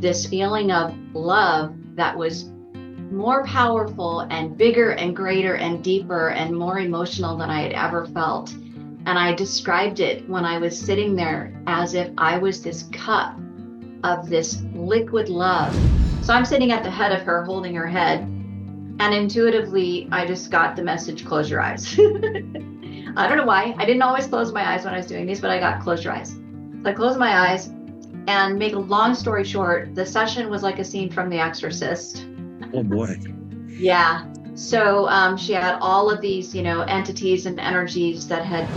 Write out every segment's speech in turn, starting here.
this feeling of love that was more powerful and bigger and greater and deeper and more emotional than I had ever felt. And I described it when I was sitting there as if I was this cup of this liquid love. So I'm sitting at the head of her, holding her head, and intuitively, I just got the message, close your eyes. I don't know why. I didn't always close my eyes when I was doing these, but I got close your eyes. So I closed my eyes, and make a long story short, the session was like a scene from The Exorcist. Oh boy. Yeah. So she had all of these, entities and energies that had.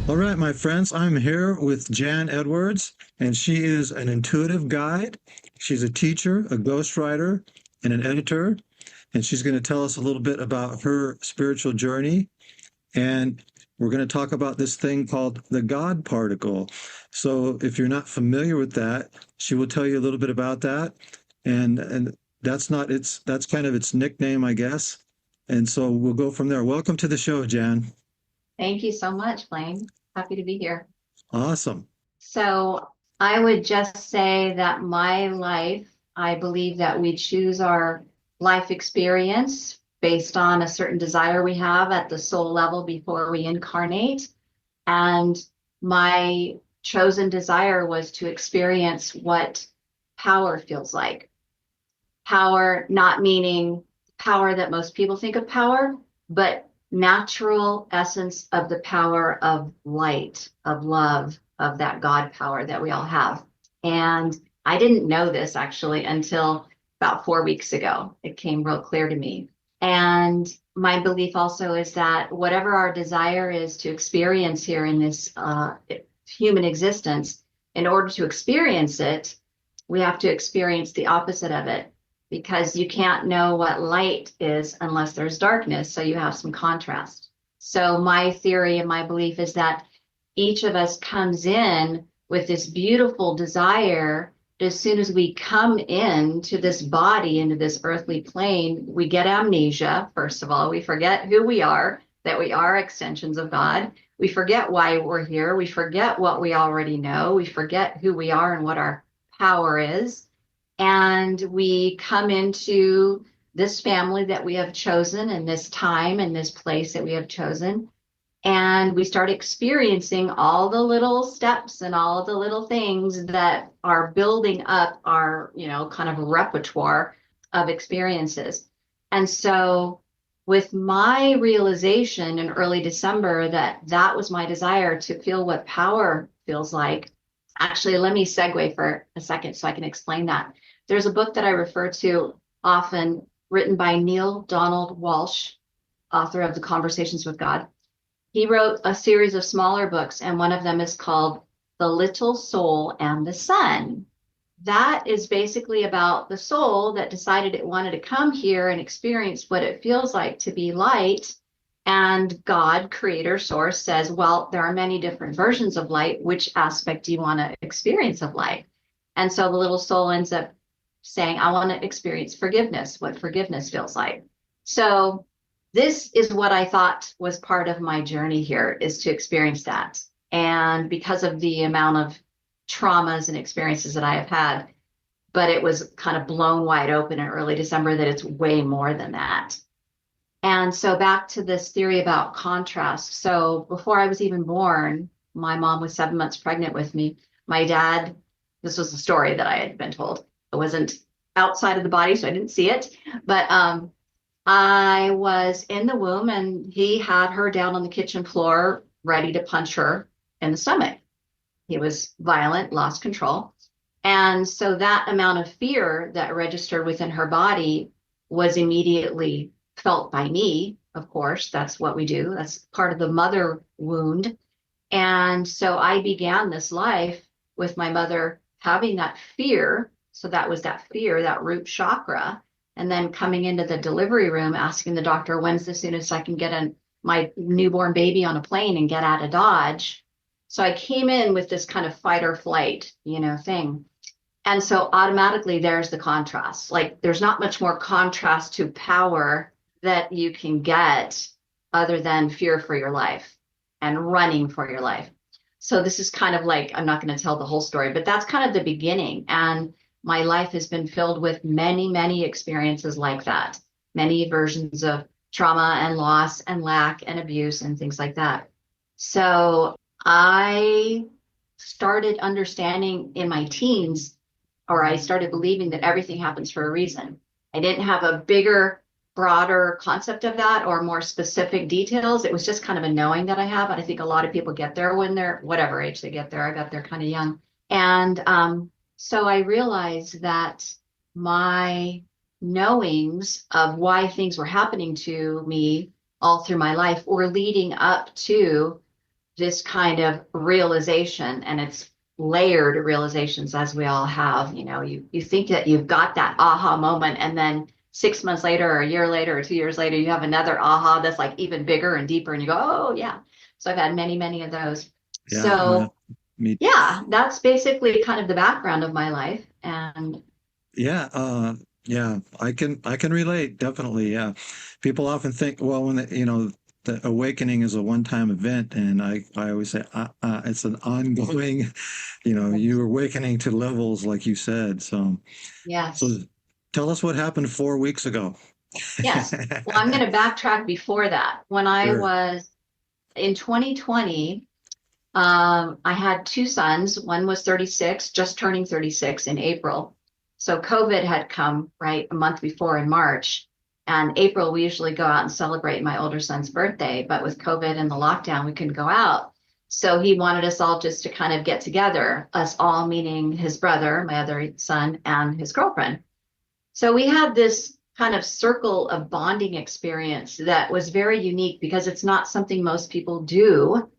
All right, my friends, I'm here with Jan Edwards, and she is an intuitive guide. She's a teacher, a ghostwriter, and an editor, and she's going to tell us a little bit about her spiritual journey. And we're going to talk about this thing called the God particle. So if you're not familiar with that, she will tell you a little bit about that. And that's kind of its nickname, I guess. And so we'll go from there. Welcome to the show, Jan. Thank you so much, Blaine. Happy to be here. Awesome. So I would just say that my life, I believe that we choose our life experience based on a certain desire we have at the soul level before we incarnate. And my chosen desire was to experience what power feels like. Power, not meaning power that most people think of power, but natural essence of the power of light, of love, of that God power that we all have. And I didn't know this actually until about 4 weeks ago. It came real clear to me. And my belief also is that whatever our desire is to experience here in this human existence, in order to experience it, we have to experience the opposite of it, because you can't know what light is unless there's darkness. So you have some contrast. So my theory and my belief is that each of us comes in with this beautiful desire. As soon as we come into this body, into this earthly plane, we get amnesia. First of all, we forget who we are, that we are extensions of God. We forget why we're here. We forget what we already know. We forget who we are and what our power is. And we come into this family that we have chosen, and this time and this place that we have chosen. And we start experiencing all the little steps and all the little things that are building up our, kind of repertoire of experiences. And so with my realization in early December that that was my desire, to feel what power feels like. Actually, let me segue for a second so I can explain that. There's a book that I refer to often, written by Neil Donald Walsh, author of The Conversations with God. He wrote a series of smaller books, and one of them is called The Little Soul and the Sun. That is basically about the soul that decided it wanted to come here and experience what it feels like to be light. And God, creator, source, says, well, there are many different versions of light. Which aspect do you want to experience of light? And so the little soul ends up saying, I want to experience forgiveness, what forgiveness feels like. So this is what I thought was part of my journey here, is to experience that. And because of the amount of traumas and experiences that I have had, but it was kind of blown wide open in early December that it's way more than that. And so back to this theory about contrast. So before I was even born, my mom was 7 months pregnant with me. My dad, this was the story that I had been told. It wasn't outside of the body, so I didn't see it. But I was in the womb, and he had her down on the kitchen floor, ready to punch her in the stomach. He was violent, lost control. And so that amount of fear that registered within her body was immediately felt by me. Of course, that's what we do. That's part of the mother wound. And so I began this life with my mother having that fear. So that was that fear, that root chakra. And then coming into the delivery room, asking the doctor, when's the soonest I can get my newborn baby on a plane and get out of Dodge? So I came in with this kind of fight or flight, thing. And so automatically there's the contrast. Like, there's not much more contrast to power that you can get other than fear for your life and running for your life. So this is kind of like, I'm not going to tell the whole story, but that's kind of the beginning. And my life has been filled with many, many experiences like that, many versions of trauma and loss and lack and abuse and things like that. So I started understanding in my teens, or I started believing that everything happens for a reason. I didn't have a bigger, broader concept of that or more specific details. It was just kind of a knowing that I have. And I think a lot of people get there when they're whatever age they get there. I got there kind of young. And so I realized that my knowings of why things were happening to me all through my life were leading up to this kind of realization, and it's layered realizations as we all have. You think that you've got that aha moment, and then 6 months later or a year later or 2 years later, you have another aha that's like even bigger and deeper, and you go, oh yeah. So I've had many, many of those. Yeah, So me. yeah, that's basically kind of the background of my life. And Yeah, yeah, I can relate definitely. Yeah, people often think, well, when the awakening is a one-time event, and I always say, it's an ongoing. You're awakening to levels like you said. So yes, tell us what happened 4 weeks ago. yes. Well, I'm going to backtrack before that. When I Sure. was in 2020, I had two sons. One was 36, just turning 36 in April. So COVID had come right a month before in March. And April, we usually go out and celebrate my older son's birthday. But with COVID and the lockdown, we couldn't go out. So he wanted us all just to kind of get together, us all, meaning his brother, my other son, and his girlfriend. So we had this kind of circle of bonding experience that was very unique because it's not something most people do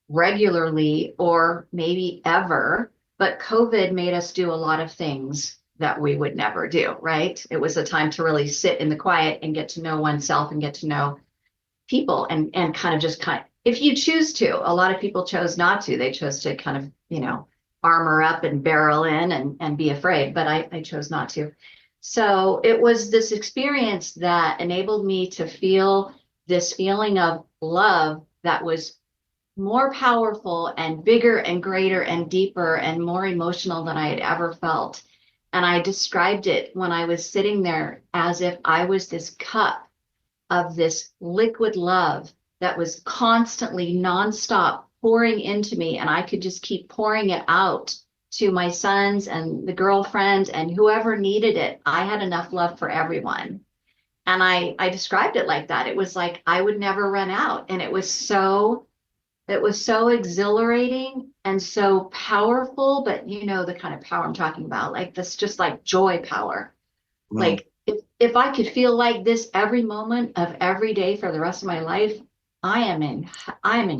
regularly or maybe ever, but COVID made us do a lot of things that we would never do, right? It was a time to really sit in the quiet and get to know oneself and get to know people and kind of just if you choose to. A lot of people chose not to. They chose to kind of, armor up and barrel in and be afraid, but I chose not to. So it was this experience that enabled me to feel this feeling of love that was more powerful and bigger and greater and deeper and more emotional than I had ever felt. And I described it when I was sitting there as if I was this cup of this liquid love that was constantly nonstop pouring into me. And I could just keep pouring it out to my sons and the girlfriends and whoever needed it. I had enough love for everyone. And I described it like that. It was like I would never run out. And it was so exhilarating and so powerful, but the kind of power I'm talking about, like this, just like joy power. Wow. Like if I could feel like this every moment of every day for the rest of my life, I am in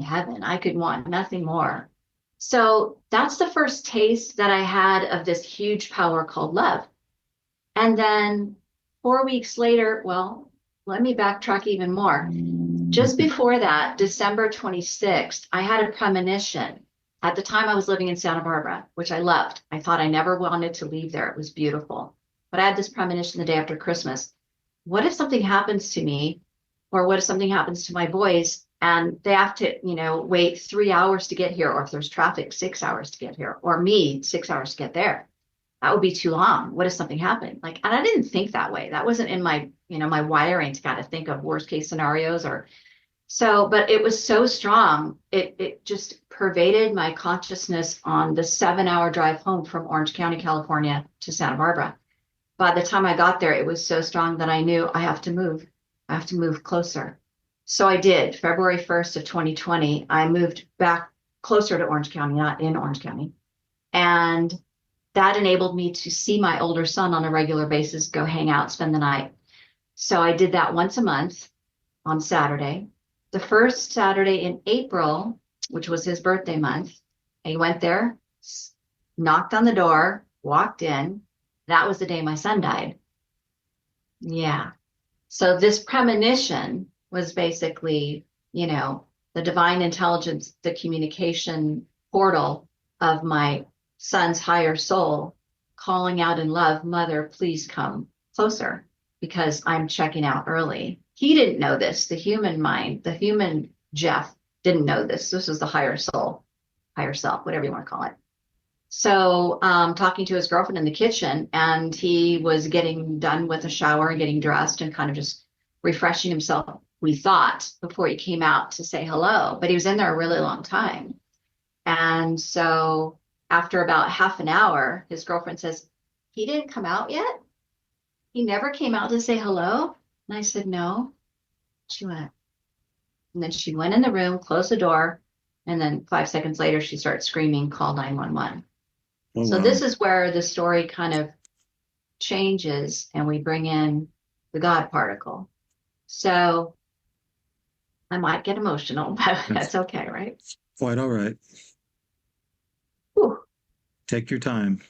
heaven. I could want nothing more. So that's the first taste that I had of this huge power called love. And then 4 weeks later, well, let me backtrack even more. Just before that, December 26th, I had a premonition. At the time, I was living in Santa Barbara, which I loved. I thought I never wanted to leave there. It was beautiful. But I had this premonition the day after Christmas. What if something happens to me, or what if something happens to my boys and they have to, wait 3 hours to get here, or if there's traffic, 6 hours to get here, or me, 6 hours to get there? That would be too long. What if something happened? Like, and I didn't think that way. That wasn't in my wiring to kind of think of worst case scenarios or so, but it was so strong. It just pervaded my consciousness on the 7-hour drive home from Orange County, California to Santa Barbara. By the time I got there, it was so strong that I knew I have to move. I have to move closer. So I did. February 1st of 2020, I moved back closer to Orange County, not in Orange County. And that enabled me to see my older son on a regular basis, go hang out, spend the night. So I did that once a month on Saturday. The first Saturday in April, which was his birthday month, I went there, knocked on the door, walked in. That was the day my son died. Yeah. So this premonition was basically, the divine intelligence, the communication portal of my son's higher soul calling out in love, Mother, please come closer because I'm checking out early. He didn't know this. The human mind, the human Jeff didn't know this. This was the higher soul, higher self, whatever you want to call it. So, talking to his girlfriend in the kitchen, and he was getting done with a shower and getting dressed and kind of just refreshing himself, we thought, before he came out to say hello. But he was in there a really long time. And so, after about half an hour, his girlfriend says, "He didn't come out yet? He never came out to say hello?" And I said, "No." She went, and then she went in the room, closed the door, and then 5 seconds later, she starts screaming, "Call 911." Oh, So wow. this is where the story kind of changes and we bring in the God particle. So I might get emotional, but That's that's okay, right? quite all right. Whew. Take your time.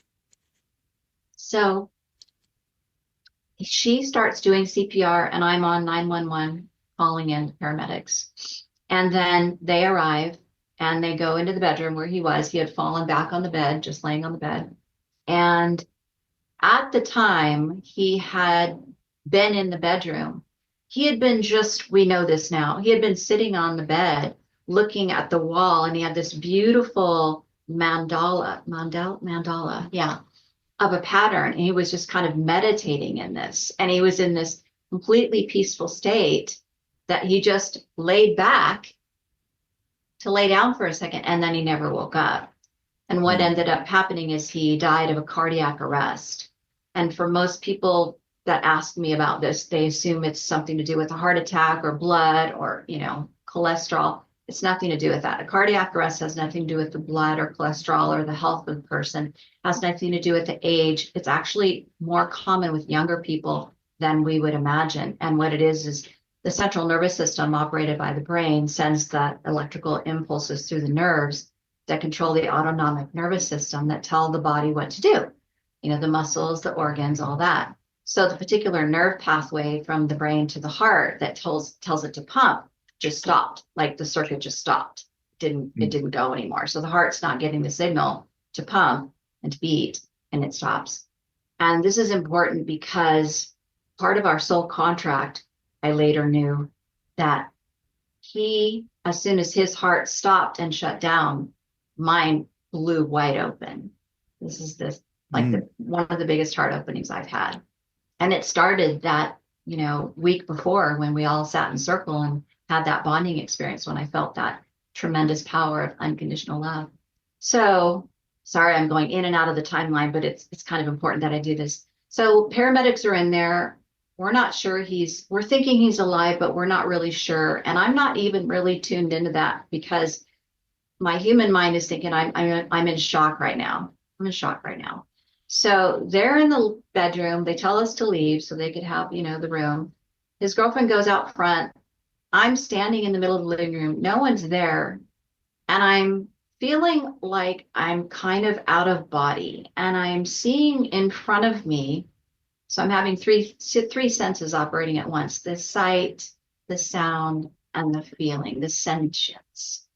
So she starts doing CPR and I'm on 911 calling in paramedics. And then they arrive and they go into the bedroom where he was. He had fallen back on the bed, just laying on the bed. And at the time, he had been in the bedroom. He had been just, we know this now, he had been sitting on the bed looking at the wall and he had this beautiful mandala, yeah, of a pattern. And he was just kind of meditating in this. And he was in this completely peaceful state that he just laid back to lay down for a second and then he never woke up. And what Mm. ended up happening is he died of a cardiac arrest. And for most people that ask me about this, they assume it's something to do with a heart attack or blood or, cholesterol. It's nothing to do with that. A cardiac arrest has nothing to do with the blood or cholesterol or the health of the person. It has nothing to do with the age. It's actually more common with younger people than we would imagine. And what it is the central nervous system operated by the brain sends the electrical impulses through the nerves that control the autonomic nervous system that tell the body what to do, the muscles, the organs, all that. So the particular nerve pathway from the brain to the heart that tells it to pump just stopped, like the circuit just stopped. It Mm. didn't go anymore. So the heart's not getting the signal to pump and to beat, and it stops. And this is important because part of our soul contract, I later knew that as soon as his heart stopped and shut down, mine blew wide open. This is like Mm. the one of the biggest heart openings I've had. And it started that, week before when we all sat in circle and had that bonding experience when I felt that tremendous power of unconditional love. So sorry, I'm going in and out of the timeline, but it's kind of important that I do this. So paramedics are in there. We're not sure we're thinking he's alive, but we're not really sure. And I'm not even really tuned into that because my human mind is thinking I'm in shock right now. I'm in shock right now. So they're in the bedroom. They tell us to leave so they could have, the room. His girlfriend goes out front. I'm standing in the middle of the living room. No one's there. And I'm feeling like I'm kind of out of body and I'm seeing in front of me. So I'm having three senses operating at once: the sight, the sound, and the feeling, the sentience.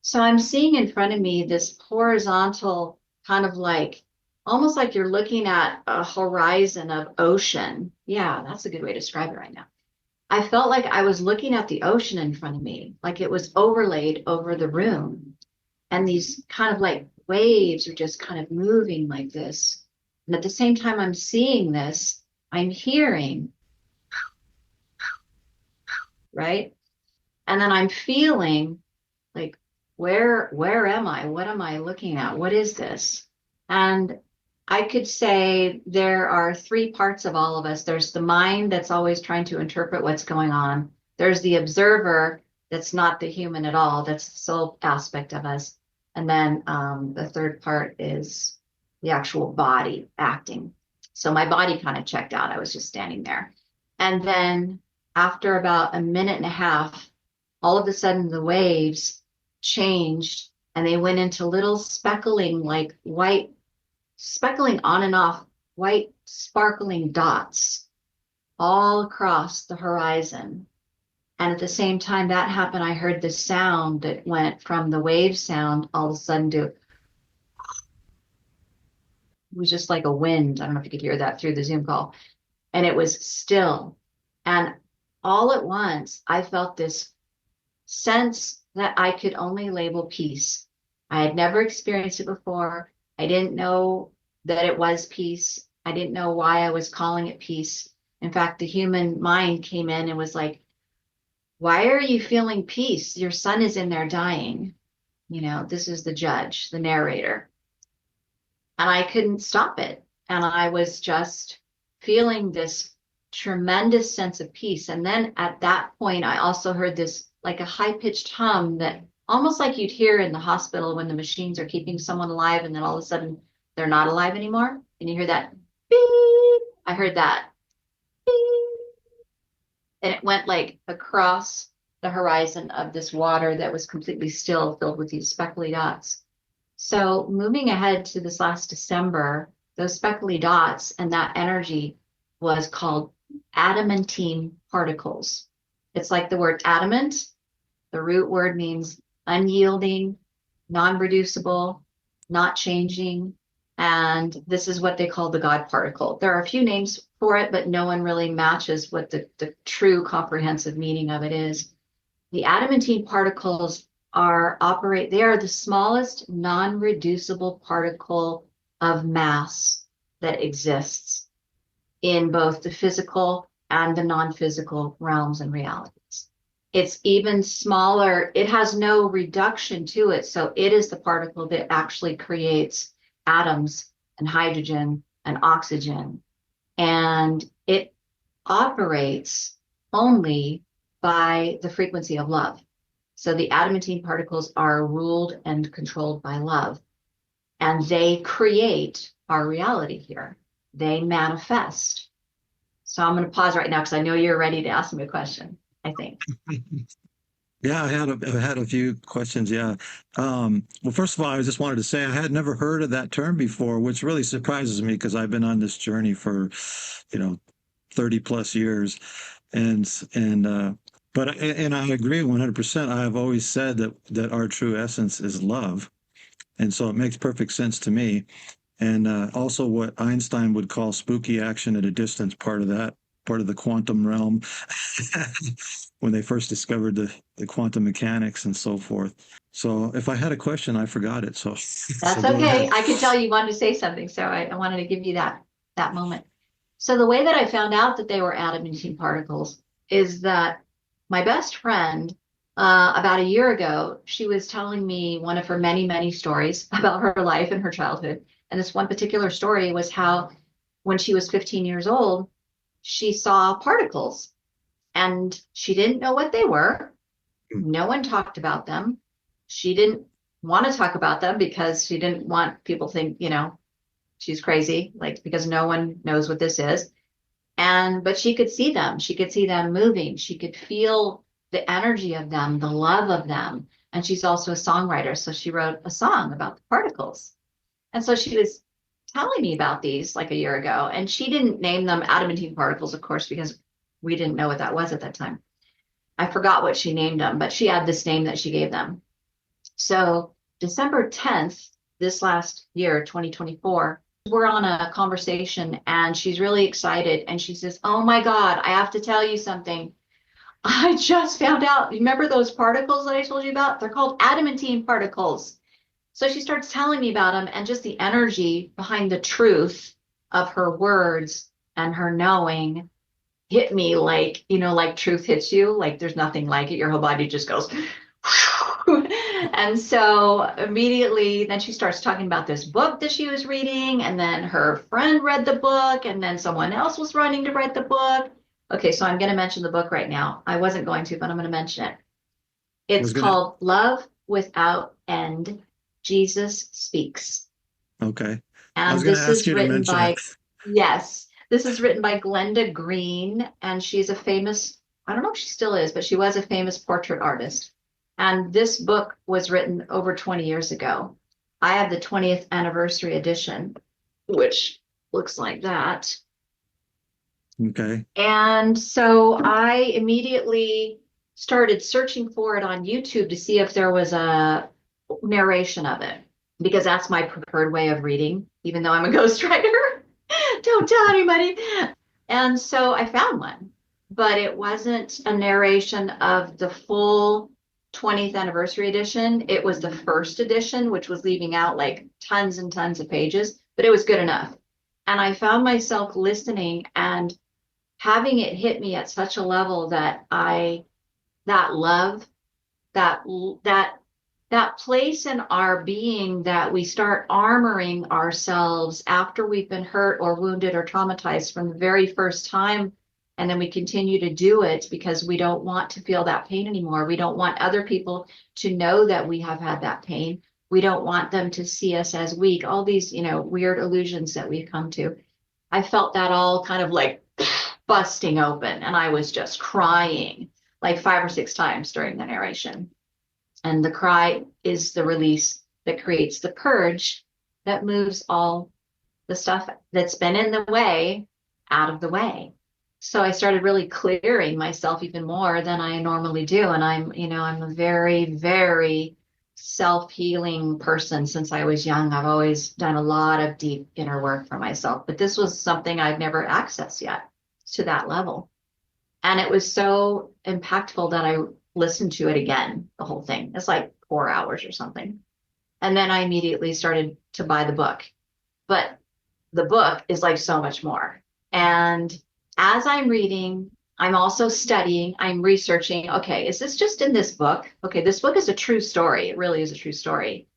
So I'm seeing in front of me this horizontal kind of like almost like you're looking at a horizon of ocean. Yeah, that's a good way to describe it right now. I felt like I was looking at the ocean in front of me, like it was overlaid over the room. And these kind of like waves are just kind of moving like this. And at the same time I'm seeing this, I'm hearing, right? And then I'm feeling like, where am I? What am I looking at? What is this? And I could say there are three parts of all of us. There's the mind that's always trying to interpret what's going on. There's the observer that's not the human at all. That's the soul aspect of us. And then the third part is the actual body acting. So my body kind of checked out. I was just standing there. And then after about a minute and a half, all of a sudden the waves changed and they went into little speckling, like white, speckling on and off, white sparkling dots all across the horizon. And at the same time that happened, I heard the sound that went from the wave sound all of a sudden to, it was just like a wind. I don't know if you could hear that through the Zoom call. And it was still. And all at once, I felt this sense that I could only label peace. I had never experienced it before. I didn't know that it was peace. I didn't know why I was calling it peace. In fact, the human mind came in and was like, why are you feeling peace? Your son is in there dying. This is the judge, the narrator. And I couldn't stop it. And I was just feeling this tremendous sense of peace. And then at that point, I also heard this like a high pitched hum that almost like you'd hear in the hospital when the machines are keeping someone alive and then all of a sudden they're not alive anymore. And you hear that beep. I heard that beep. And it went like across the horizon of this water that was completely still, filled with these speckly dots. So moving ahead to this last December, those speckly dots and that energy was called adamantine particles. It's like the word adamant. The root word means unyielding, non-reducible, not changing. And this is what they call the God particle. There are a few names for it, but no one really matches what the true comprehensive meaning of it is. The adamantine particles they are the smallest non-reducible particle of mass that exists in both the physical and the non-physical realms and realities. It's even smaller. It has no reduction to it. So it is the particle that actually creates atoms and hydrogen and oxygen. And it operates only by the frequency of love. So the adamantine particles are ruled and controlled by love, and they create our reality here. They manifest. So I'm going to pause right now because I know you're ready to ask me a question, I think. Yeah, I had a few questions. Yeah. Well, first of all, I just wanted to say I had never heard of that term before, which really surprises me because I've been on this journey for, you know, 30 plus years. And I agree 100%. I have always said that our true essence is love. And so it makes perfect sense to me. And also what Einstein would call spooky action at a distance, part of the quantum realm, when they first discovered the quantum mechanics and so forth. So if I had a question, I forgot it. So so That's go okay. ahead. I could tell you wanted to say something, so I wanted to give you that moment. So the way that I found out that they were adamantine particles is that my best friend, about a year ago, she was telling me one of her many, many stories about her life and her childhood. And this one particular story was how when she was 15 years old, she saw particles and she didn't know what they were. No one talked about them. She didn't want to talk about them because she didn't want people to think, she's crazy, like because no one knows what this is. But she could see them. She could see them moving. She could feel the energy of them, the love of them. And she's also a songwriter. So she wrote a song about the particles. And so she was telling me about these like a year ago. And she didn't name them adamantine particles, of course, because we didn't know what that was at that time. I forgot what she named them, but she had this name that she gave them. So December 10th, this last year, 2024, we're on a conversation and she's really excited. And she says, oh my God, I have to tell you something. I just found out. Remember those particles that I told you about? They're called adamantine particles. So she starts telling me about them and just the energy behind the truth of her words and her knowing hit me like, like truth hits you, like there's nothing like it. Your whole body just goes. And so immediately, then she starts talking about this book that she was reading, and then her friend read the book, and then someone else was running to write the book. Okay, so I'm going to mention the book right now. I wasn't going to, but I'm going to mention it. I It's was gonna. called Love Without End. Jesus Speaks. Okay. I was And gonna this ask is you to written mention it. by, yes, this is written by Glenda Green, and she's a famous, I don't know if she still is, but she was a famous portrait artist. And this book was written over 20 years ago. I have the 20th anniversary edition, which looks like that. Okay. And so I immediately started searching for it on YouTube to see if there was a narration of it, because that's my preferred way of reading, even though I'm a ghostwriter. Don't tell anybody. And so I found one. but it wasn't a narration of the full 20th anniversary edition. It was the first edition, which was leaving out like tons and tons of pages, but it was good enough. And I found myself listening and having it hit me at such a level that that love, that that that place in our being that we start armoring ourselves after we've been hurt or wounded or traumatized from the very first time. And then we continue to do it because we don't want to feel that pain anymore. We don't want other people to know that we have had that pain. We don't want them to see us as weak. All these, weird illusions that we've come to. I felt that all kind of like busting open, and I was just crying like 5 or 6 times during the narration. And the cry is the release that creates the purge that moves all the stuff that's been in the way out of the way. So I started really clearing myself even more than I normally do. And I'm a very, very self-healing person since I was young. I've always done a lot of deep inner work for myself, but this was something I've never accessed yet to that level. And it was so impactful that I listened to it again, the whole thing. It's like 4 hours or something. And then I immediately started to buy the book. But the book is like so much more. And as I'm reading, I'm also studying, I'm researching. Okay, is this just in this book? Okay, this book is a true story. It really is a true story.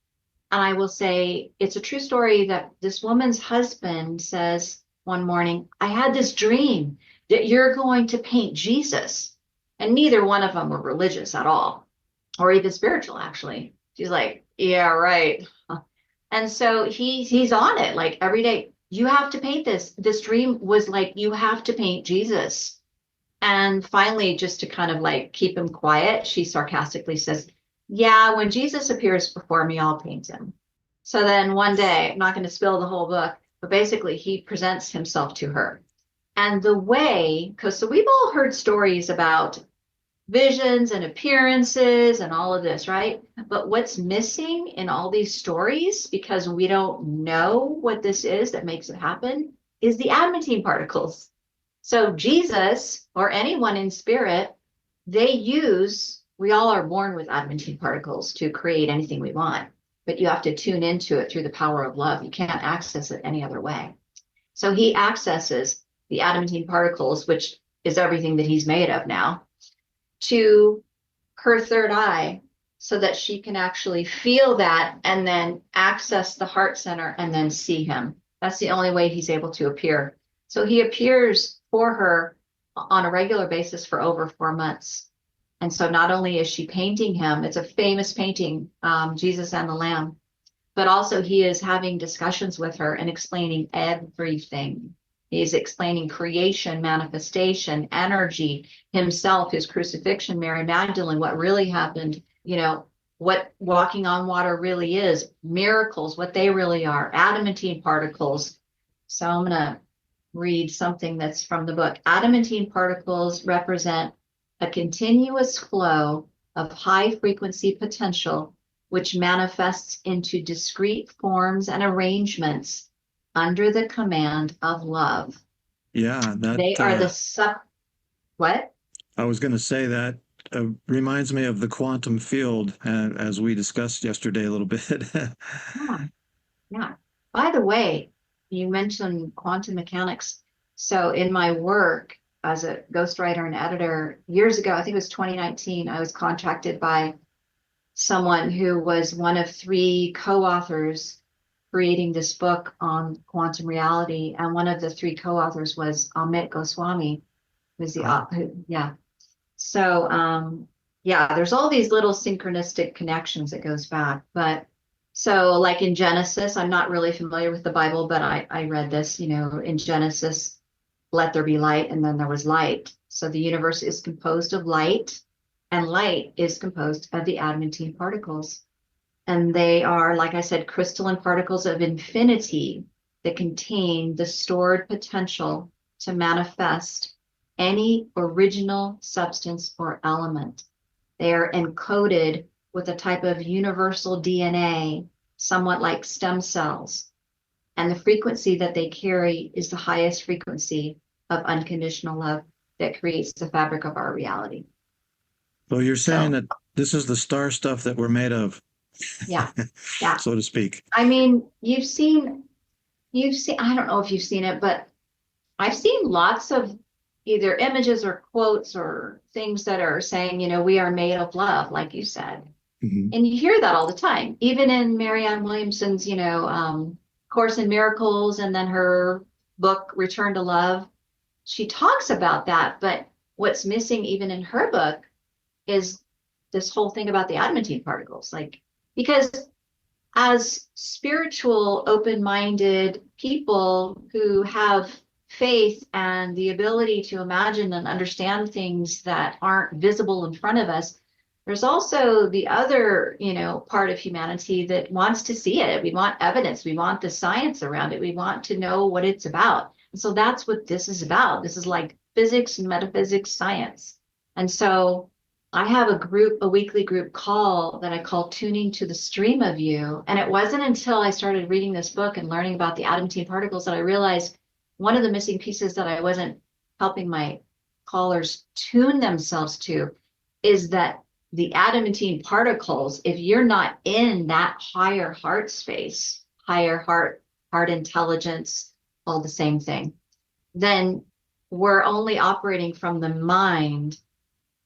And I will say it's a true story that this woman's husband says one morning, I had this dream that you're going to paint Jesus. And neither one of them were religious at all, or even spiritual, actually. She's like, yeah, right. And so he's on it like every day. You have to paint this. This dream was like, you have to paint Jesus. And finally, just to kind of like keep him quiet, she sarcastically says, yeah, when Jesus appears before me, I'll paint him. So then one day, I'm not going to spill the whole book, but basically he presents himself to her. And the way, because so we've all heard stories about visions and appearances and all of this, right? But what's missing in all these stories, because we don't know what this is that makes it happen, is the adamantine particles. So Jesus or anyone in spirit, we all are born with adamantine particles to create anything we want, but you have to tune into it through the power of love. You can't access it any other way. So he accesses the adamantine particles, which is everything that he's made of now, to her third eye so that she can actually feel that and then access the heart center and then see him. That's the only way he's able to appear. So he appears for her on a regular basis for over 4 months. And so not only is she painting him, it's a famous painting, Jesus and the Lamb, but also he is having discussions with her and explaining everything. He's explaining creation, manifestation, energy, himself, his crucifixion, Mary Magdalene, what really happened, what walking on water really is, miracles, what they really are, adamantine particles. So I'm going to read something that's from the book. Adamantine particles represent a continuous flow of high frequency potential, which manifests into discrete forms and arrangements under the command of love. Yeah, They are what? I was going to say that reminds me of the quantum field, as we discussed yesterday a little bit. Yeah, yeah. By the way, you mentioned quantum mechanics. So in my work as a ghostwriter and editor years ago, I think it was 2019, I was contacted by someone who was one of 3 co-authors creating this book on quantum reality. And one of the 3 co-authors was Amit Goswami, who's the yeah. So yeah, there's all these little synchronistic connections that goes back. But so like in Genesis, I'm not really familiar with the Bible, but I read this, in Genesis, let there be light, and then there was light. So the universe is composed of light, and light is composed of the adamantine particles. And they are, like I said, crystalline particles of infinity that contain the stored potential to manifest any original substance or element. They are encoded with a type of universal DNA, somewhat like stem cells. And the frequency that they carry is the highest frequency of unconditional love. that creates the fabric of our reality. So you're saying So, that this is the star stuff that we're made of, yeah, yeah. so to speak. I mean, you've seen, I don't know if you've seen it, but I've seen lots of either images or quotes or things that are saying, we are made of love, like you said. Hmm. And you hear that all the time, even in Marianne Williamson's, Course in Miracles, and then her book, Return to Love. She talks about that, but what's missing even in her book is this whole thing about the adamantine particles. Like, because as spiritual, open-minded people who have faith and the ability to imagine and understand things that aren't visible in front of us, there's also the other, part of humanity that wants to see it. We want evidence. We want the science around it. We want to know what it's about. And so that's what this is about. This is like physics and metaphysics science. And so I have a weekly group call that I call Tuning to the Stream of You. And it wasn't until I started reading this book and learning about the Adamantine particles that I realized one of the missing pieces that I wasn't helping my callers tune themselves to is that the Adamantine particles, if you're not in that higher heart space, higher heart intelligence, all the same thing, then we're only operating from the mind,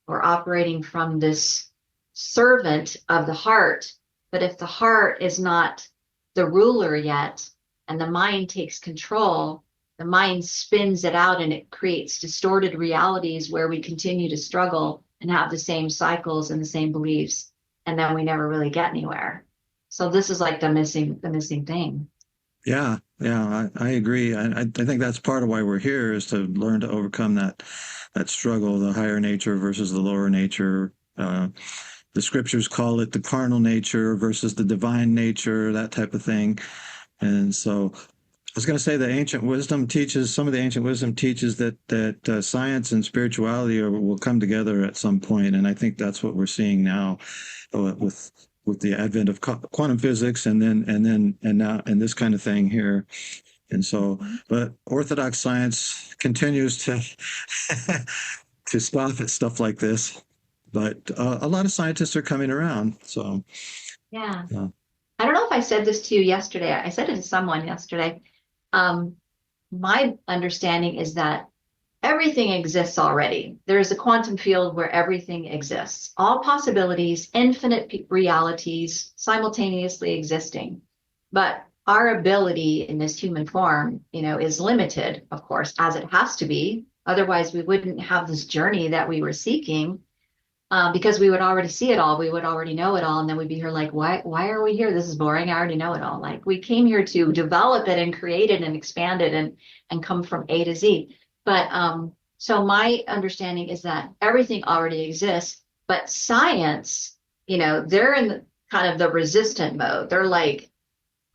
we're operating from this servant of the heart. But if the heart is not the ruler yet and the mind takes control, the mind spins it out and it creates distorted realities where we continue to struggle and have the same cycles and the same beliefs. And then we never really get anywhere. So this is like the missing thing. Yeah, yeah, I agree. I think that's part of why we're here is to learn to overcome that struggle, the higher nature versus the lower nature. The scriptures call it the carnal nature versus the divine nature, that type of thing. And so I was going to say some of the ancient wisdom teaches that science and spirituality will come together at some point, and I think that's what we're seeing now with the advent of quantum physics, and now and this kind of thing here. And so, but orthodox science continues to to scoff at stuff like this, but a lot of scientists are coming around. So, Yeah. uh, I don't know if I said this to you yesterday. I said it to someone yesterday. Um, my understanding is that everything exists already. There's a quantum field where everything exists, all possibilities, infinite realities simultaneously existing. But our ability in this human form, is limited, of course, as it has to be. Otherwise, we wouldn't have this journey that we were seeking, because we would already see it all. We would already know it all. And then we'd be here like, why are we here? This is boring. I already know it all. Like, we came here to develop it and create it and expand it and come from A to Z. But so my understanding is that everything already exists, but science, they're in kind of the resistant mode. They're like,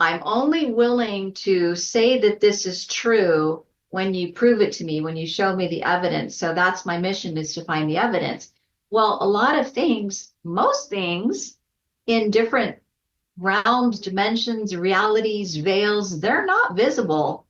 I'm only willing to say that this is true when you prove it to me, when you show me the evidence. So that's my mission, is to find the evidence. Well, a lot of things, most things in different realms, dimensions, realities, veils, they're not visible.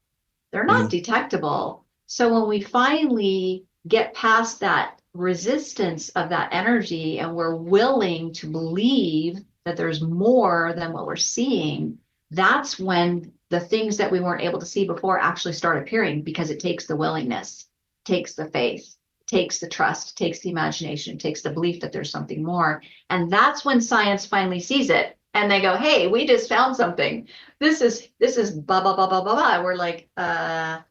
They're yeah, not detectable. So when we finally get past that resistance of that energy and we're willing to believe that there's more than what we're seeing, that's when the things that we weren't able to see before actually start appearing, because it takes the willingness, takes the faith, takes the trust, takes the imagination, takes the belief that there's something more. And that's when science finally sees it and they go, hey, we just found something. This is blah blah blah blah blah blah. We're like, we're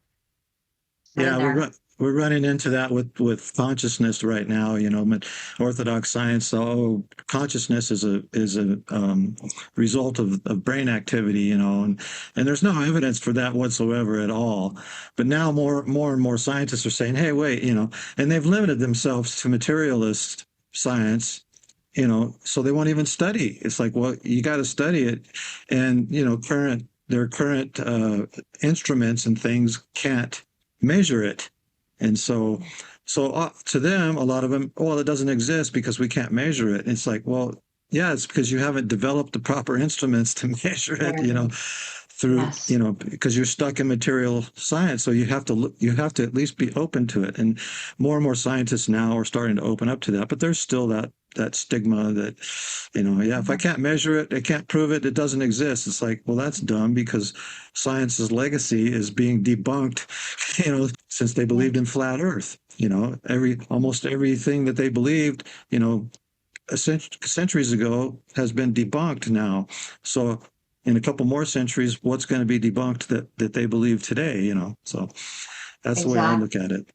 in yeah, there. we're running into that with consciousness right now. But Orthodox science, consciousness is a result of brain activity. And there's no evidence for that whatsoever at all. But now more and more scientists are saying, hey, wait, and they've limited themselves to materialist science. So they won't even study. It's like, well, you got to study it, and their current instruments and things can't measure it. And so to them, a lot of them, well, it doesn't exist because we can't measure it. And it's like, well, yeah, it's because you haven't developed the proper instruments to measure it, There. through, Yes, because you're stuck in material science. So you have to at least be open to it. And more scientists now are starting to open up to that, but there's still that stigma that, yeah, if I can't measure it, I can't prove it, it doesn't exist. It's like, well, that's dumb because science's legacy is being debunked, since they believed in flat Earth. Almost everything that they believed, centuries ago has been debunked now. So in a couple more centuries, what's going to be debunked that they believe today, So that's the way I look exactly, at it.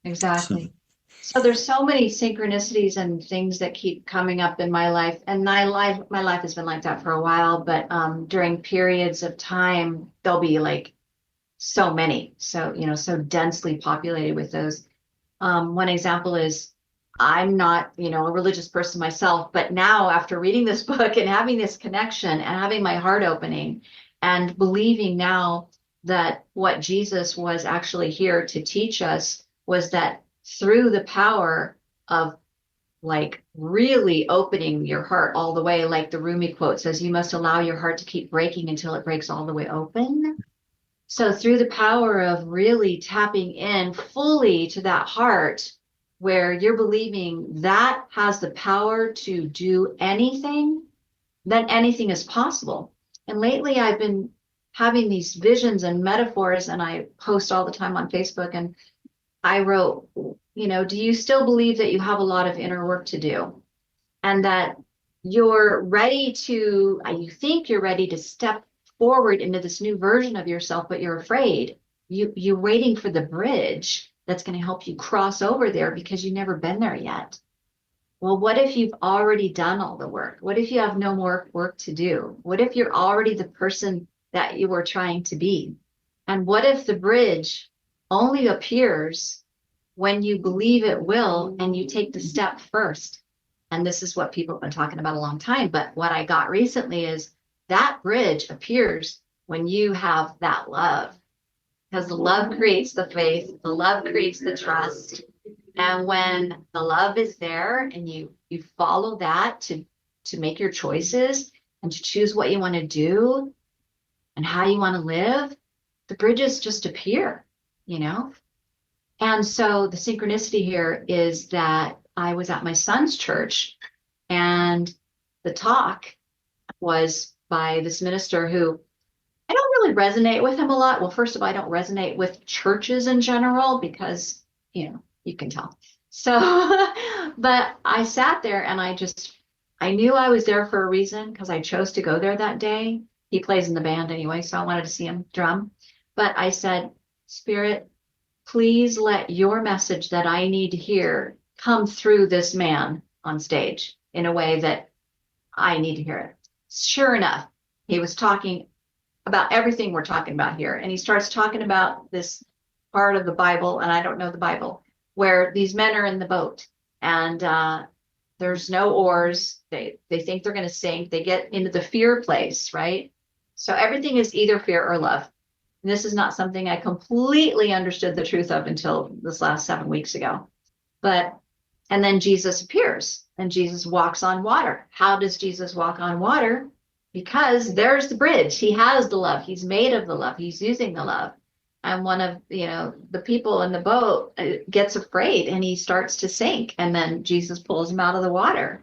So exactly. So there's so many synchronicities and things that keep coming up in my life. And my life has been like that for a while, but during periods of time, there'll be like so many, so densely populated with those. One example is I'm not, a religious person myself, but now after reading this book and having this connection and having my heart opening and believing now that what Jesus was actually here to teach us was that through the power of like really opening your heart all the way, like the Rumi quote says, you must allow your heart to keep breaking until it breaks all the way open. So through the power of really tapping in fully to that heart where you're believing that has the power to do anything, then anything is possible. And lately I've been having these visions and metaphors, and I post all the time on Facebook. And I wrote, do you still believe that you have a lot of inner work to do? And that you think you're ready to step forward into this new version of yourself, but you're afraid. You're waiting for the bridge that's going to help you cross over there because you've never been there yet. Well, what if you've already done all the work? What if you have no more work to do? What if you're already the person that you were trying to be? And what if the bridge only appears when you believe it will and you take the step first? And this is what people have been talking about a long time. But what I got recently is that bridge appears when you have that love, because the love creates the faith, the love creates the trust. And when the love is there and you follow that to make your choices and to choose what you want to do and how you want to live, the bridges just appear, you know? And so the synchronicity here is that I was at my son's church and the talk was by this minister who I don't really resonate with him a lot. Well, first of all, I don't resonate with churches in general because, you can tell. So, but I sat there and I knew I was there for a reason because I chose to go there that day. He plays in the band anyway, so I wanted to see him drum. But I said, Spirit, please let your message that I need to hear come through this man on stage in a way that I need to hear it. Sure enough, he was talking about everything we're talking about here. And he starts talking about this part of the Bible, and I don't know the Bible, where these men are in the boat and there's no oars. They think they're going to sink. They get into the fear place, right? So everything is either fear or love. And this is not something I completely understood the truth of until this last 7 weeks ago. And then Jesus appears and Jesus walks on water. How does Jesus walk on water? Because there's the bridge. He has the love. He's made of the love. He's using the love. And one of, the people in the boat gets afraid and he starts to sink. And then Jesus pulls him out of the water,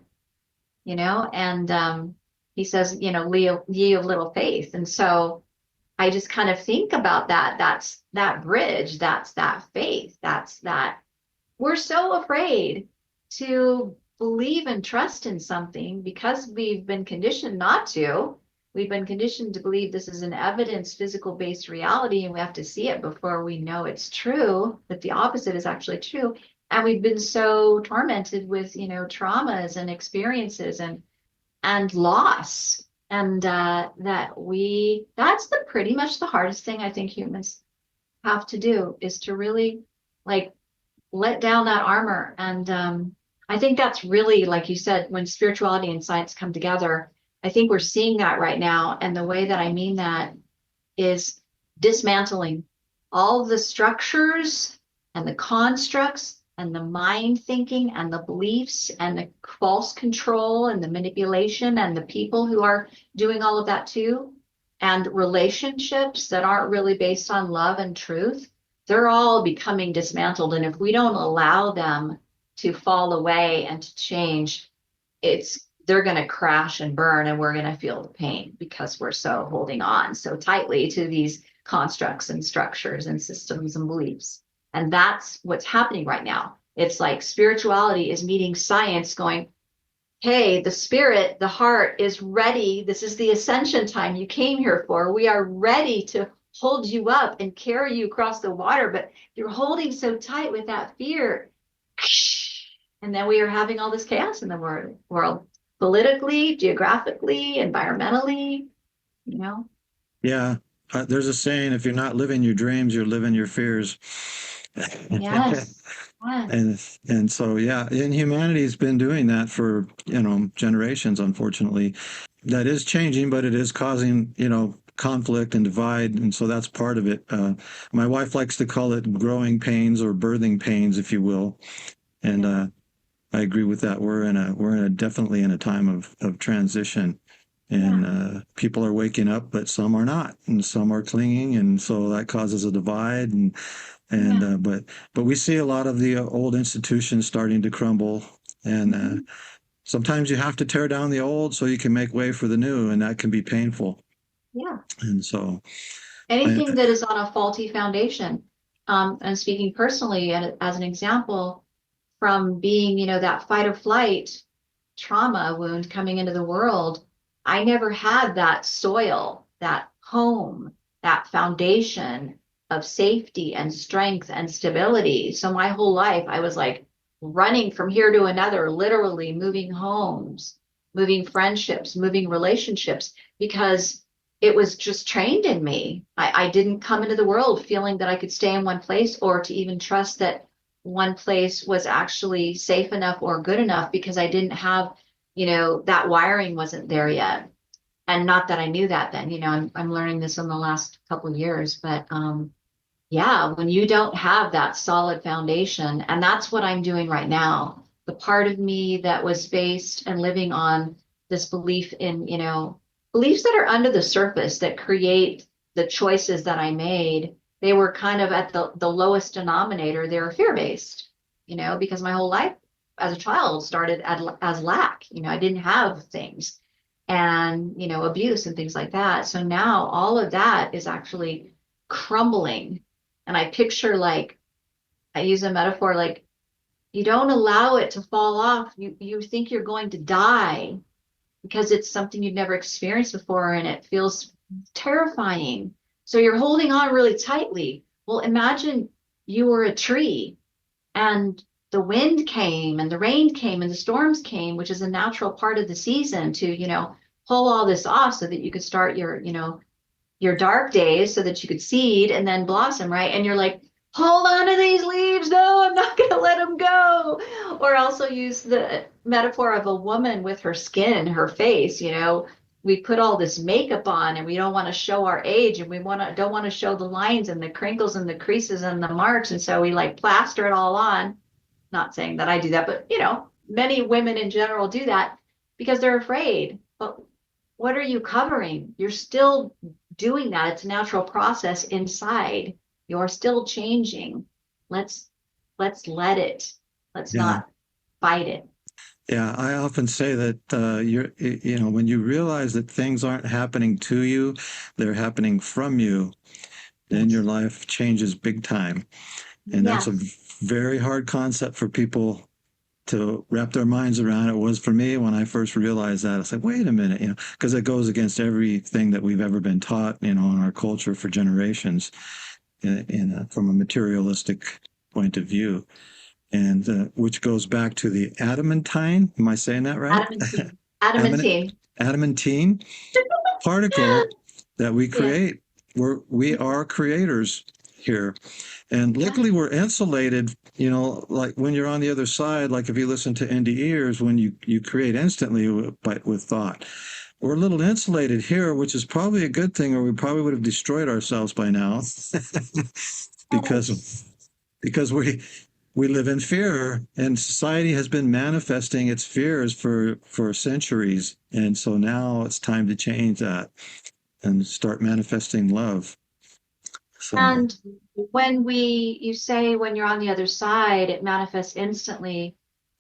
and he says, ye of little faith. And so I just kind of think about that. That's that bridge. That's that faith. That's that. We're so afraid to believe and trust in something because we've been conditioned not to. We've been conditioned to believe this is an evidence physical based reality and we have to see it before we know it's true, that the opposite is actually true. And we've been so tormented with, traumas and experiences and loss. And that's pretty much the hardest thing I think humans have to do is to really like let down that armor. And I think that's really, like you said, when spirituality and science come together, I think we're seeing that right now. And the way that I mean that is dismantling all the structures and the constructs and the mind thinking and the beliefs and the false control and the manipulation and the people who are doing all of that too. And relationships that aren't really based on love and truth, they're all becoming dismantled. And if we don't allow them to fall away and to change, they're going to crash and burn, and we're going to feel the pain because we're so holding on so tightly to these constructs and structures and systems and beliefs. And that's what's happening right now. It's like spirituality is meeting science, going, hey, the spirit, the heart is ready. This is the ascension time you came here for. We are ready to hold you up and carry you across the water, but you're holding so tight with that fear. And then we are having all this chaos in the world, politically, geographically, environmentally, you know? Yeah. There's a saying, if you're not living your dreams, you're living your fears. Yes. Yes. And so yeah, and humanity's been doing that for, generations, unfortunately. That is changing, but it is causing, conflict and divide, and so that's part of it. My wife likes to call it growing pains or birthing pains, if you will. And Yeah. I agree with that. We're definitely in a time of transition, and Yeah. people are waking up, but some are not, and some are clinging, and so that causes a divide. And Yeah. but we see a lot of the old institutions starting to crumble, and Mhm. sometimes you have to tear down the old so you can make way for the new, and that can be painful. Yeah. And so, I, Anything that is on a faulty foundation. And speaking personally, and as an example, from being, that fight or flight trauma wound coming into the world, I never had that soil, that home, that foundation of safety and strength and stability. So my whole life, I was like running from here to another, literally moving homes, moving friendships, moving relationships, because it was just trained in me. I didn't come into the world feeling that I could stay in one place or to even trust that one place was actually safe enough or good enough because I didn't have, that wiring wasn't there yet. And not that I knew that then, I'm learning this in the last couple of years, but yeah, when you don't have that solid foundation, and that's what I'm doing right now. The part of me that was based and living on this belief in, beliefs that are under the surface that create the choices that I made, they were kind of at the lowest denominator. They're fear-based, because my whole life as a child started as lack. I didn't have things and, abuse and things like that. So now all of that is actually crumbling, and I picture, like, I use a metaphor, like you don't allow it to fall off. You think you're going to die because it's something you've never experienced before and it feels terrifying. So you're holding on really tightly. Well, imagine you were a tree and the wind came and the rain came and the storms came, which is a natural part of the season to, pull all this off so that you could start your dark days so that you could seed and then blossom, right? And you're like, hold on to these leaves. No, I'm not going to let them go. Or also use the metaphor of a woman with her skin, her face, we put all this makeup on and we don't want to show our age, and we don't want to show the lines and the crinkles and the creases and the marks. And so we like plaster it all on. Not saying that I do that, but many women in general do that because they're afraid. But what are you covering? You're still doing that. It's a natural process inside. You're still changing. Let's let's let it. Let's yeah, not fight it. yeah. I often say that when you realize that things aren't happening to you, they're happening from you, then your Yes. life changes big time. And that's a Yes. very hard concept for people to wrap their minds around. It was for me when I first realized that. I said, wait a minute, because it goes against everything that we've ever been taught, in our culture for generations, from a materialistic point of view, and which goes back to the adamantine. Am I saying that right? Adamantine. Adamant, Adamantine. adamantine particle that we Yeah. create. We are creators here. And Yeah. luckily we're insulated, like when you're on the other side, like if you listen to indie ears, when you create instantly with thought. We're a little insulated here, which is probably a good thing, or we probably would have destroyed ourselves by now. Yes. because we live in fear, and society has been manifesting its fears for centuries. And so now it's time to change that. and start manifesting love. So, And you say when you're on the other side, it manifests instantly.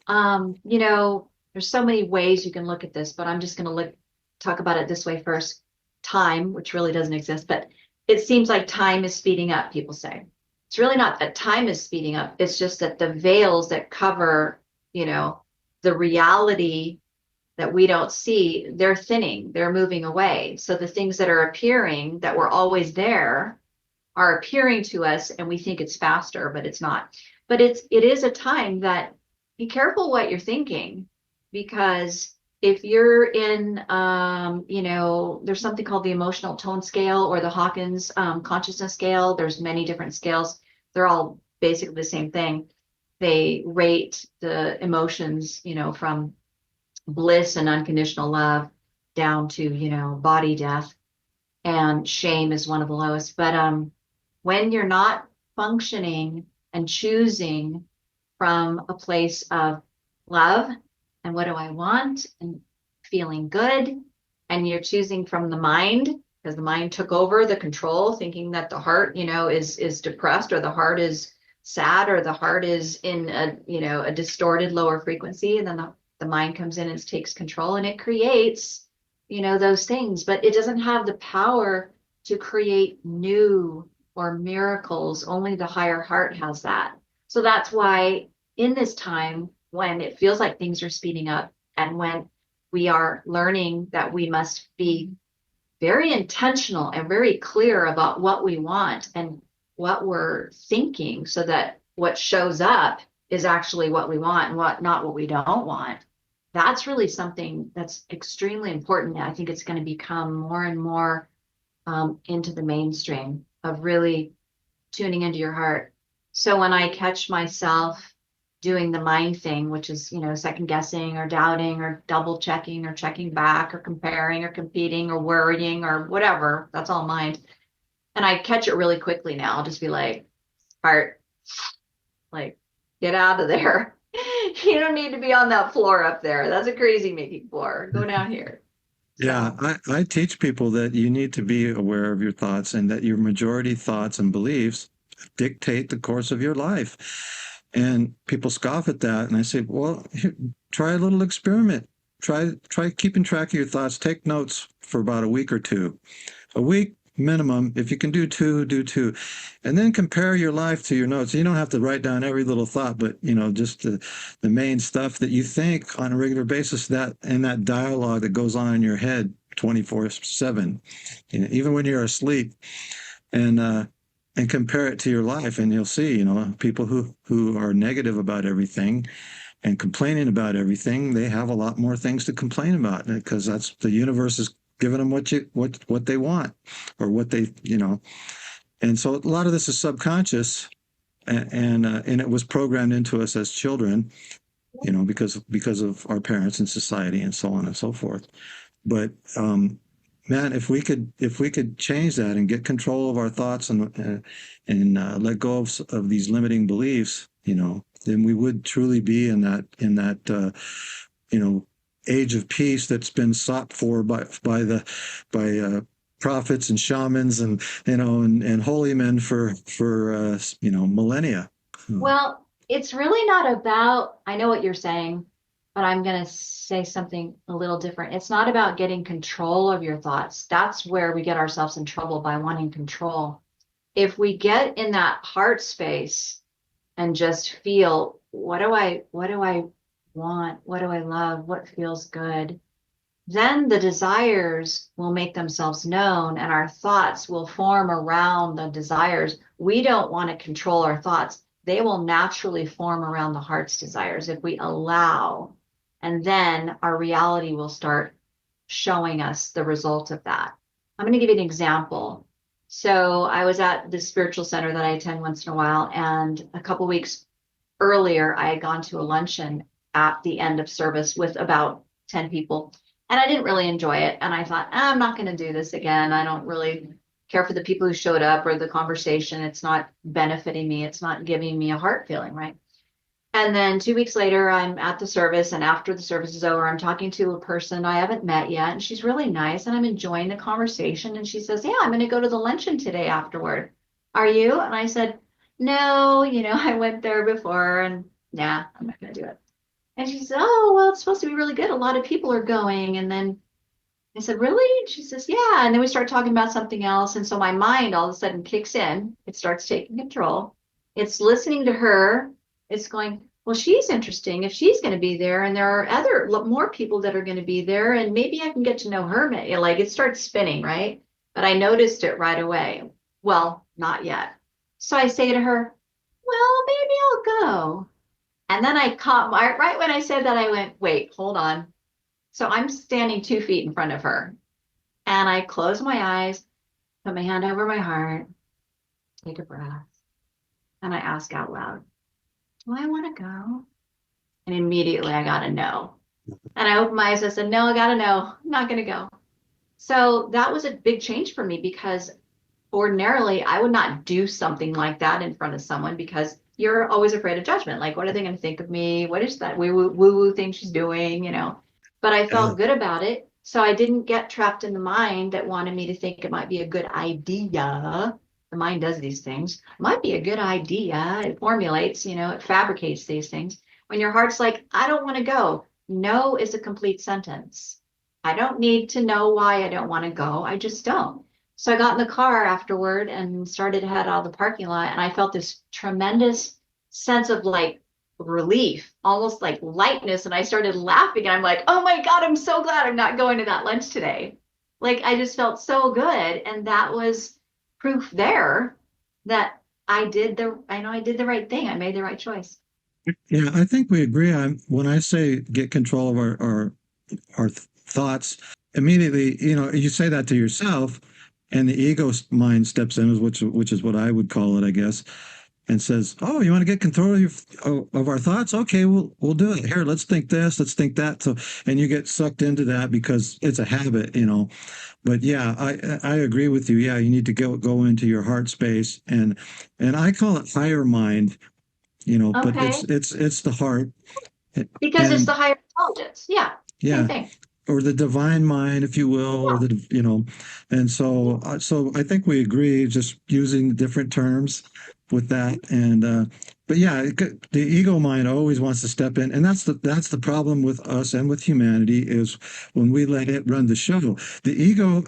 There's so many ways you can look at this, but I'm just going to talk about it this way first. Time, which really doesn't exist, but it seems like time is speeding up, people say. It's really not that time is speeding up. It's just that the veils that cover, you know, the reality that we don't see, they're thinning, they're moving away. So the things that are appearing that were always there are appearing to us and we think it's faster, but it's not. But it is a time that be careful what you're thinking, because if you're in there's something called the emotional tone scale or the Hawkins consciousness scale. There's many different scales. They're all basically the same thing. They rate the emotions, from bliss and unconditional love down to, body death, and shame is one of the lowest. But when you're not functioning and choosing from a place of love and what do I want and feeling good, and you're choosing from the mind because the mind took over the control, thinking that the heart, is depressed, or the heart is sad, or the heart is in a distorted lower frequency, and then the mind comes in and takes control, and it creates, those things, but it doesn't have the power to create new or miracles. Only the higher heart has that. So that's why in this time when it feels like things are speeding up, and when we are learning that we must be very intentional and very clear about what we want and what we're thinking, so that what shows up is actually what we want and not what we don't want. That's really something that's extremely important. I think it's going to become more and more into the mainstream of really tuning into your heart. So when I catch myself doing the mind thing, which is, second guessing or doubting or double checking or checking back or comparing or competing or worrying or whatever, that's all mind. And I catch it really quickly now. I'll just be like, heart, like, get out of there. You don't need to be on that floor up there. That's a crazy making floor. Go down here. yeah, So, I teach people that you need to be aware of your thoughts and that your majority thoughts and beliefs dictate the course of your life. And people scoff at that. And I say, well, try a little experiment. Try keeping track of your thoughts. Take notes for about a week or two. A week minimum. If you can do two, do two. And then compare your life to your notes. You don't have to write down every little thought, but just the main stuff that you think on a regular basis, that and that dialogue that goes on in your head 24/7, even when you're asleep, and compare it to your life, and you'll see, people who are negative about everything and complaining about everything, they have a lot more things to complain about, because that's the universe is giving them what they want, or what they. And so a lot of this is subconscious, and it was programmed into us as children, because of our parents and society and so on and so forth. But man, if we could change that and get control of our thoughts, and let go of these limiting beliefs, then we would truly be in that age of peace that's been sought for by prophets and shamans, and holy men for millennia. well, it's really not about, I know what you're saying, but I'm going to say something a little different. It's not about getting control of your thoughts. That's where we get ourselves in trouble, by wanting control. If we get in that heart space and just feel, what do I want? What do I love? What feels good? Then the desires will make themselves known, and our thoughts will form around the desires. We don't want to control our thoughts. They will naturally form around the heart's desires if we allow. And then our reality will start showing us the result of that. I'm going to give you an example. So I was at the spiritual center that I attend once in a while, and a couple weeks earlier, I had gone to a luncheon at the end of service with about 10 people. And I didn't really enjoy it. And I thought, I'm not going to do this again. I don't really care for the people who showed up or the conversation. It's not benefiting me. It's not giving me a heart feeling, right? And then 2 weeks later, I'm at the service, and after the service is over, I'm talking to a person I haven't met yet, and she's really nice, and I'm enjoying the conversation. And she says, "Yeah, I'm going to go to the luncheon today afterward. Are you?" And I said, "No, I went there before, and yeah, I'm not going to do it." And she said, "Oh, well, it's supposed to be really good. A lot of people are going." And then I said, "Really?" And she says, "Yeah." And then we start talking about something else. And so my mind all of a sudden kicks in. It starts taking control. It's listening to her. It's going, well, she's interesting if she's going to be there. And there are more people that are going to be there. And maybe I can get to know her. Like it starts spinning, right? But I noticed it right away. Well, not yet. So I say to her, "Well, maybe I'll go." And then I caught right when I said that, I went, "Wait, hold on." So I'm standing 2 feet in front of her, and I close my eyes, put my hand over my heart, take a breath, and I ask out loud, "Do I want to go?" And immediately I got a no. And I opened my eyes. I said, "No, I got a no. I'm not going to go." So that was a big change for me because ordinarily I would not do something like that in front of someone because you're always afraid of judgment. Like, what are they going to think of me? What is that woo woo thing she's doing? But I Yeah. felt good about it. So I didn't get trapped in the mind that wanted me to think it might be a good idea. The mind does these things. Might be a good idea. It formulates, it fabricates these things. When your heart's like, "I don't want to go." No is a complete sentence. I don't need to know why I don't want to go. I just don't. So I got in the car afterward and started to head out of the parking lot, and I felt this tremendous sense of like relief, almost like lightness. And I started laughing, and I'm like, "Oh my God, I'm so glad I'm not going to that lunch today." Like I just felt so good. And that was proof there that I did the right thing. I made the right choice. Yeah, I think we agree on when I say get control of our thoughts, immediately, you say that to yourself, and the ego mind steps in, which is what I would call it, I guess, and says, "Oh, you want to get control of our thoughts? Okay, we'll do it. Here, let's think this, let's think that." So, and you get sucked into that because it's a habit. But yeah, I agree with you. Yeah, you need to go into your heart space, and I call it higher mind. But it's Okay. it's it's the heart, Because it's the and higher intelligence. Yeah. Same yeah, thing. or the divine mind, if you will, or Yeah. and Yeah. so I think we agree, just using different terms with Mhm. that, but yeah, the ego mind always wants to step in, and that's the problem with us and with humanity is when we let it run the show. The ego,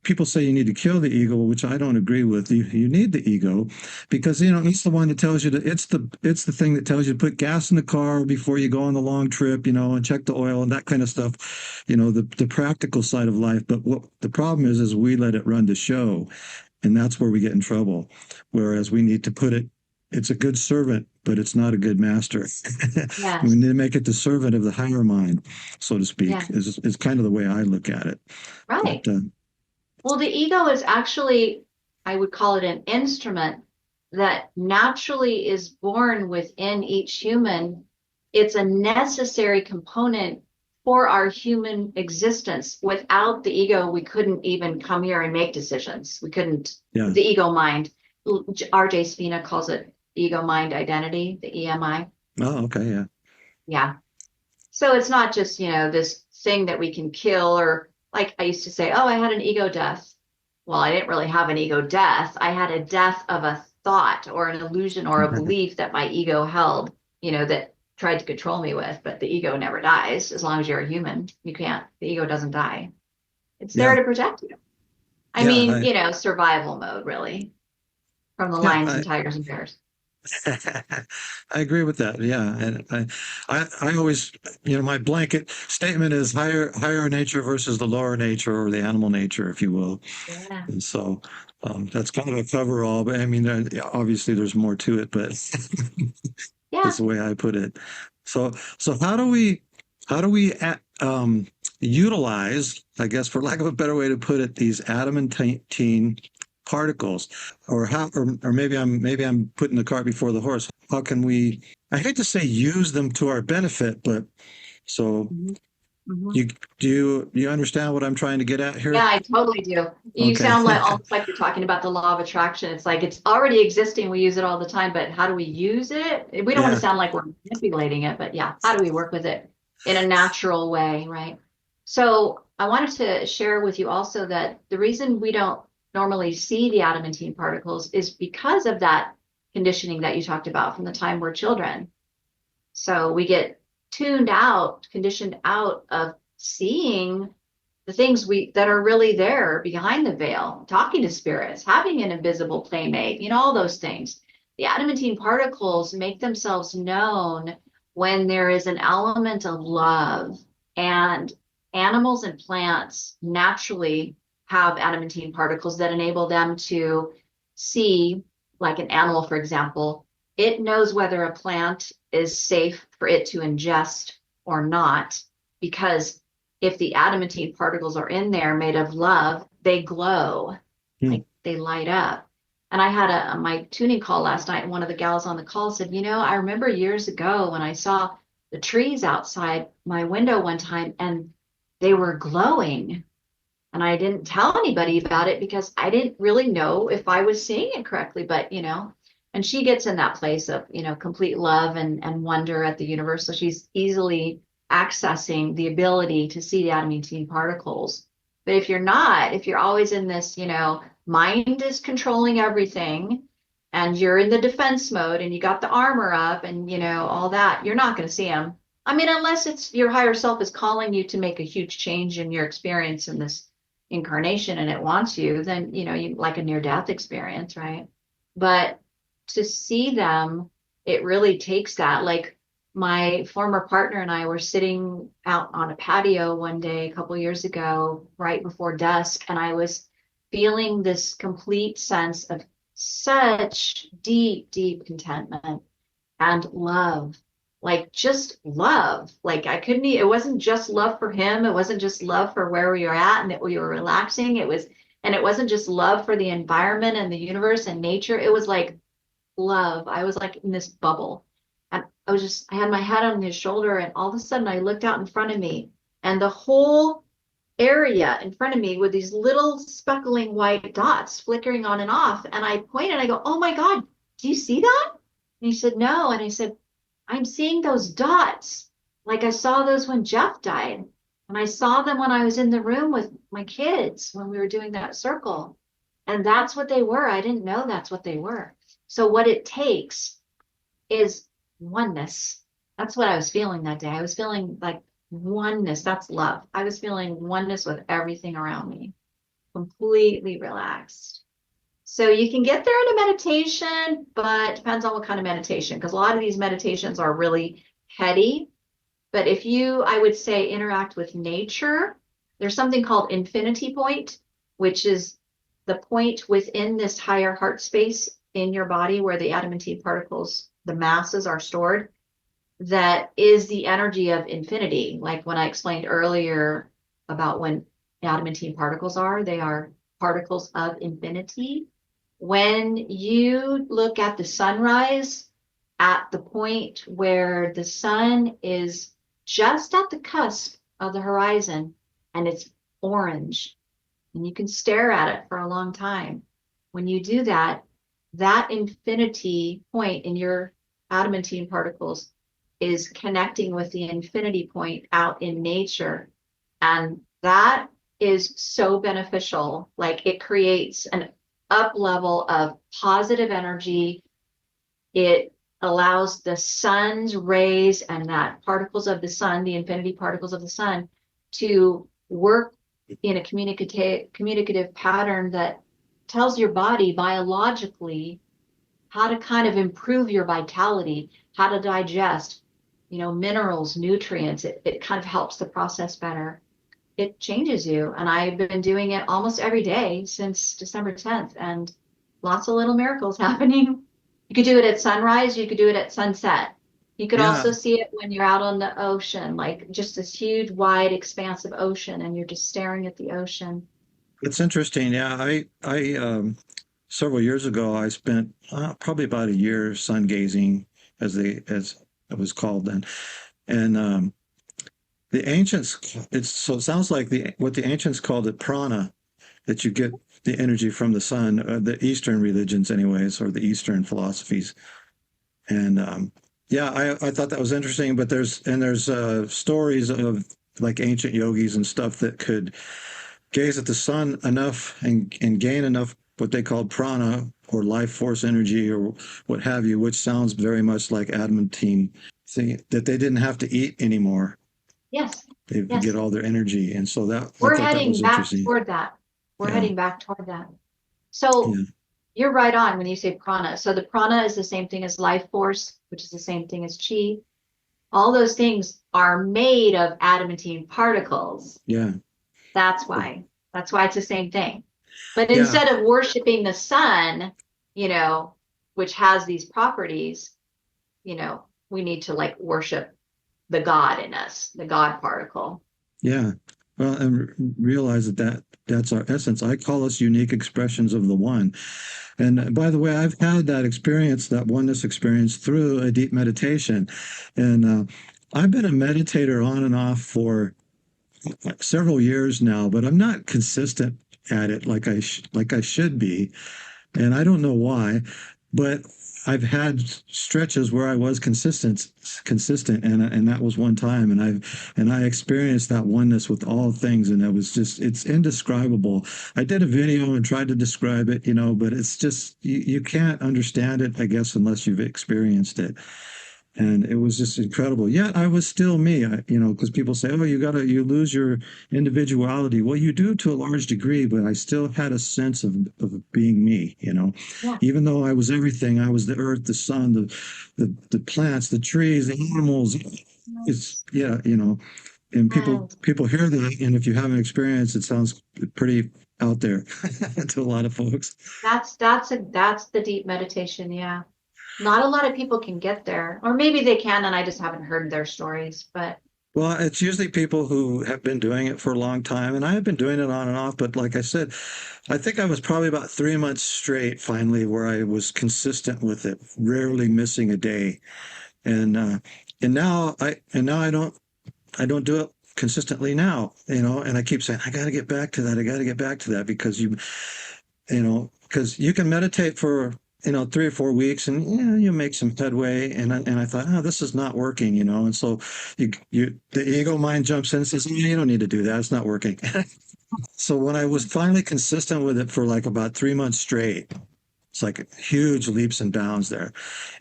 people say you need to kill the ego, which I don't agree with. You need the ego because it's the one that tells you it's the thing that tells you to put gas in the car before you go on the long trip, and check the oil and that kind of stuff, the practical side of life. But what the problem is we let it run the show, and that's where we get in trouble. Whereas we need to it's a good servant, but it's not a good master. We Yes. need to make it the servant of the higher mind, so to speak, Yeah. is kind of the way I look at it. But Right. Well, the ego is actually, I would call it an instrument that naturally is born within each human. It's a necessary component for our human existence. Without the ego, we couldn't even come here and make decisions. We couldn't, yeah. the ego mind. R.J. Spina calls it ego mind identity, the EMI. Oh, okay. Yeah. Yeah. So it's not just, this thing that we can kill, or like I used to say, "Oh, I had an ego death." Well, I didn't really have an ego death. I had a death of a thought or an illusion or a belief that my ego held, that tried to control me with. But the ego never dies as long as you're a human. The ego doesn't die. It's there Yeah. to protect you. I Yeah. mean, survival mode, really, from the Yeah. lions and tigers and bears. I agree with that. Yeah, and I always, my blanket statement is higher nature versus the lower nature or the animal nature, if you will. Yeah. And so that's kind of a coverall. But I mean, obviously there's more to it, but Yeah. that's the way I put it. So how do we utilize, I guess, for lack of a better way to put it, these adamantine particles, or maybe I'm putting the cart before the horse. How can we? I hate to say use them to our benefit, but so Mhm. Mhm. You do you understand what I'm trying to get at Yeah, here? I totally do. You Okay. sound like almost like you're talking about the law of attraction. It's like it's already existing. We use it all the time, but how do we use it? We don't want to Yeah. sound like we're manipulating it, but yeah, how do we work with it in a natural way, right? So I wanted to share with you also that the reason we don't normally see the adamantine particles is because of that conditioning that you talked about from the time we're children. So we get tuned out, conditioned out of seeing the things we that are really there behind the veil, talking to spirits, having an invisible playmate, all those things. The adamantine particles make themselves known when there is an element of love, and animals and plants naturally have adamantine particles that enable them to see, like an animal, for example, it knows whether a plant is safe for it to ingest or not, because if the adamantine particles are in there made of love, they glow, Hmm. like they light up. And I had my tuning call last night, and one of the gals on the call said, I remember years ago when I saw the trees outside my window one time and they were glowing. And I didn't tell anybody about it because I didn't really know if I was seeing it correctly. But, and she gets in that place of, complete love and wonder at the universe. So she's easily accessing the ability to see the adamantine particles. But if you're not, if you're always in this, mind is controlling everything and you're in the defense mode and you got the armor up and, all that, you're not going to see them. I mean, unless it's your higher self is calling you to make a huge change in your experience in this incarnation and it wants you, then you like a near death experience, right? But to see them, it really takes that. Like my former partner and I were sitting out on a patio one day a couple years ago, right before dusk, and I was feeling this complete sense of such deep, deep contentment and love, like just love. Like I couldn't, it wasn't just love for him. It wasn't just love for where we were at and that we were relaxing. And it wasn't just love for the environment and the universe and nature. It was like love. I was like in this bubble. And I had my head on his shoulder, and all of a sudden I looked out in front of me, and the whole area in front of me with these little speckling white dots flickering on and off. And I pointed, I go, "Oh my God, do you see that?" And he said, "No." And I said, "I'm seeing those dots. Like I saw those when Jeff died. And I saw them when I was in the room with my kids when we were doing that circle. And that's what they were. I didn't know that's what they were." So what it takes is oneness. That's what I was feeling that day. I was feeling like oneness. That's love. I was feeling oneness with everything around me, completely relaxed. So you can get there in a meditation, but it depends on what kind of meditation, because a lot of these meditations are really heady. But if you, I would say, interact with nature, there's something called infinity point, which is the point within this higher heart space in your body where the adamantine particles, the masses are stored, that is the energy of infinity. Like when I explained earlier about when adamantine particles are, they are particles of infinity. When you look at the sunrise at the point where the sun is just at the cusp of the horizon and it's orange, and you can stare at it for a long time. When you do that, that infinity point in your adamantine particles is connecting with the infinity point out in nature. And that is so beneficial. Like it creates an up level of positive energy. It allows the sun's rays and that particles of the sun, the infinity particles of the sun, to work in a communicative pattern that tells your body biologically how to kind of improve your vitality, how to digest, minerals, nutrients. It kind of helps the process better. It changes you. And I've been doing it almost every day since December 10th, and lots of little miracles happening. You could do it at sunrise, you could do it at sunset. You could Yeah, also see it when you're out on the ocean, like just this huge, wide expanse of ocean, and you're just staring at the ocean. it's interesting. Yeah, several years ago I spent probably about a year sun gazing, as it was called then, and the ancients, it sounds like the what the ancients called it prana, that you get the energy from the sun, the Eastern religions anyways, or the Eastern philosophies. And yeah, I thought that was interesting, but there's stories of like ancient yogis and stuff that could gaze at the sun enough and gain enough what they called prana or life force energy or what have you, which sounds very much like adamantine thing, that they didn't have to eat anymore. Yes, They would get yes. all their energy. And so that I We're thought that heading was back interesting. toward that. We're Yeah. heading back toward that. So Yeah. you're right on when you say prana. So the prana is the same thing as life force, which is the same thing as chi. All those things are made of adamantine particles. Yeah. That's why. That's why it's the same thing. But Yeah. instead of worshiping the sun, you know, which has these properties, we need to like worship the God in us, the God particle. Yeah. Well, and realize that that's our essence. I call us unique expressions of the one. And by the way, I've had that experience, that oneness experience through a deep meditation. And I've been a meditator on and off for several years now, but I'm not consistent at it like I should be. And I don't know why, but I've had stretches where I was consistent, and that was one time, and I experienced that oneness with all things, and it was just it's indescribable. I did a video and tried to describe it, but it's just you can't understand it, I guess, unless you've experienced it. And it was just incredible. Yet I was still me, because people say, "Oh, you lose your individuality." Well, you do to a large degree, but I still had a sense of being me. Yeah. Even though I was everything, I was the earth, the sun, the plants, the trees, the animals. It's yeah, and And people hear that, and if you haven't experienced, it sounds pretty out there to a lot of folks. that's the deep meditation, yeah. Not a lot of people can get there, or maybe they can, and I just haven't heard their stories. But Well, it's usually people who have been doing it for a long time, and I have been doing it on and off. But like I said, I think I was probably about 3 months straight finally where I was consistent with it, rarely missing a day. And now I don't do it consistently now, and I keep saying I got to get back to that. I got to get back to that because because you can meditate for 3 or 4 weeks and yeah, you make some headway. And I thought, oh, this is not working, and so the ego mind jumps in and says, you don't need to do that. It's not working. So when I was finally consistent with it for like about 3 months straight, it's like huge leaps and bounds there.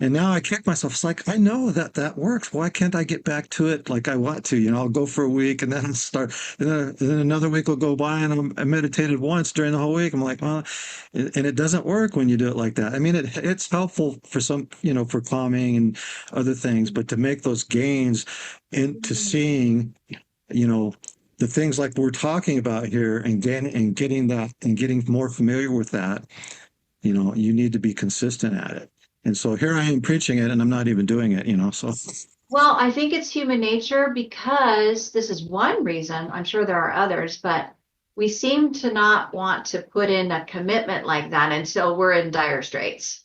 And now I kick myself. It's like, I know that that works. Why can't I get back to it like I want to? I'll go for a week and then I'll start, and then another week will go by and I meditated once during the whole week. I'm like, well, and it doesn't work when you do it like that. I mean, it's helpful for some, for calming and other things, but to make those gains into seeing, you know, the things like we're talking about here and getting that and getting more familiar with that, you need to be consistent at it. And so here I am preaching it and I'm not even doing it. So well, I think it's human nature because this is one reason. I'm sure there are others, but we seem to not want to put in a commitment like that until we're in dire straits.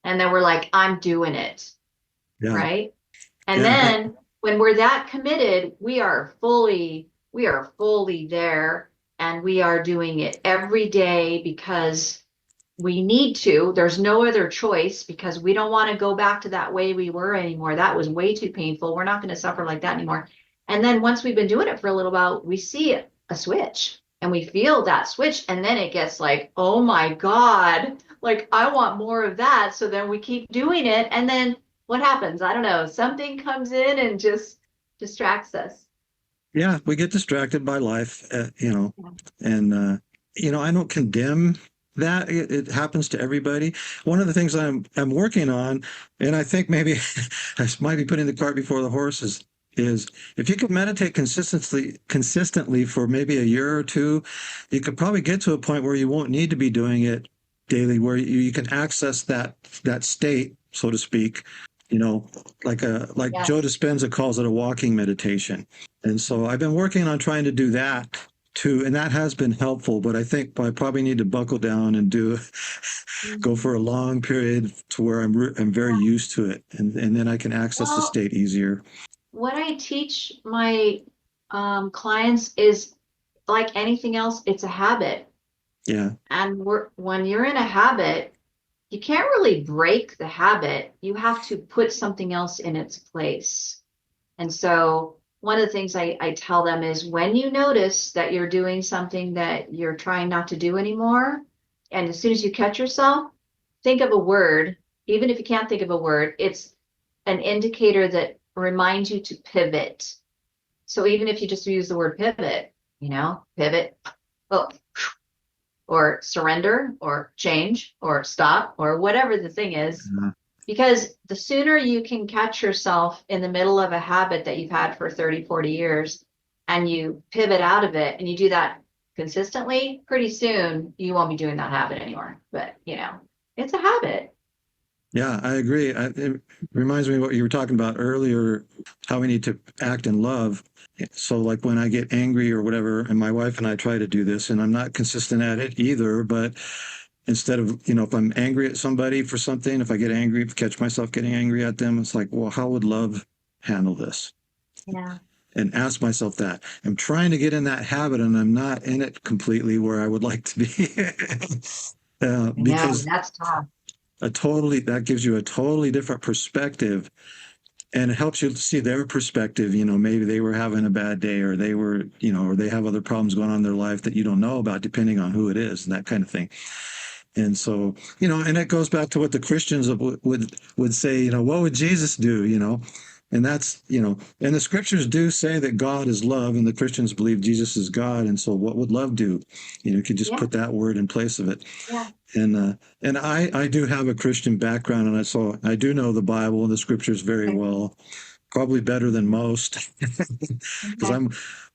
And then we're like, I'm doing it, yeah, right? And yeah, then when we're that committed, we are fully there and we are doing it every day because we need to. There's no other choice because we don't want to go back to that way we were anymore. That was way too painful. We're not going to suffer like that anymore. And then once we've been doing it for a little while, we see a switch and we feel that switch. And then it gets like, oh my God, like I want more of that. So then we keep doing it. And then what happens? I don't know. Something comes in and just distracts us. yeah. We get distracted by life, Yeah. and I don't condemn that. It happens to everybody. One of the things I'm working on, and I think maybe I might be putting the cart before the horses, is if you can meditate consistently for maybe a year or two, you could probably get to a point where you won't need to be doing it daily, where you can access that state, so to speak, you know, like Joe Yes. Dispenza calls it a walking meditation. And so I've been working on trying to do that too, and that has been helpful. But I think I probably need to buckle down and go for a Mhm. long period to where I'm very used to it, and then I can access the Well, state easier. what I teach my Clients is like anything else, it's a habit. Yeah. And when you're in a habit, you can't really break the habit. You have to put something else in its place. And so one of the things I tell them is when you notice that you're doing something that you're trying not to do anymore, and as soon as you catch yourself, think of a word. Even if you can't think of a word, it's an indicator that reminds you to pivot. So even if you just use the word pivot, pivot, oh, or surrender, or change, or stop, or whatever the thing is, Uh, because the sooner you can catch yourself in the middle of a habit that you've had for 30, 40 years and you pivot out of it and you do that consistently, pretty soon you won't be doing that habit anymore. But, it's a habit. yeah, I agree. It reminds me of what you were talking about earlier, how we need to act in love. So, like when I get angry or whatever, and my wife and I try to do this, and I'm not consistent at it either, but instead of, if I'm angry at somebody for something, if I get angry, catch myself getting angry at them, it's like, well, how would love handle this? Yeah. And ask myself that. I'm trying to get in that habit and I'm not in it completely where I would like to be. I know, Because that's tough. that gives you a totally different perspective and it helps you see their perspective. Maybe they were having a bad day or they were, or they have other problems going on in their life that you don't know about, depending on who it is and that kind of thing. And so, and it goes back to what the Christians would say, what would Jesus do, And that's, and the scriptures do say that God is love, and the Christians believe Jesus is God. And so what would love do? You could just Yeah. put that word in place of it. Yeah. And I do have a Christian background, and so I do know the Bible and the scriptures very Okay. well, probably better than most, because Okay.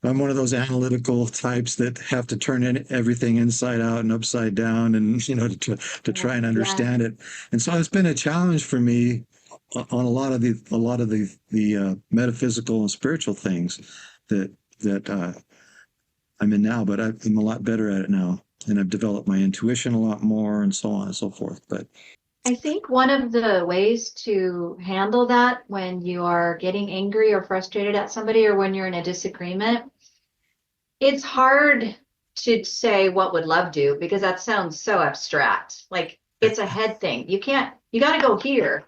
I'm one of those analytical types that have to turn everything inside out and upside down, and to Yeah. try and Yeah. understand it. And so it's been a challenge for me on a lot of the metaphysical and spiritual things that I'm in now. But I'm a lot better at it now, and I've developed my intuition a lot more, and so on and so forth. But I think one of the ways to handle that when you are getting angry or frustrated at somebody or when you're in a disagreement, it's hard to say what would love do because that sounds so abstract. Like it's a head thing. You got to go here.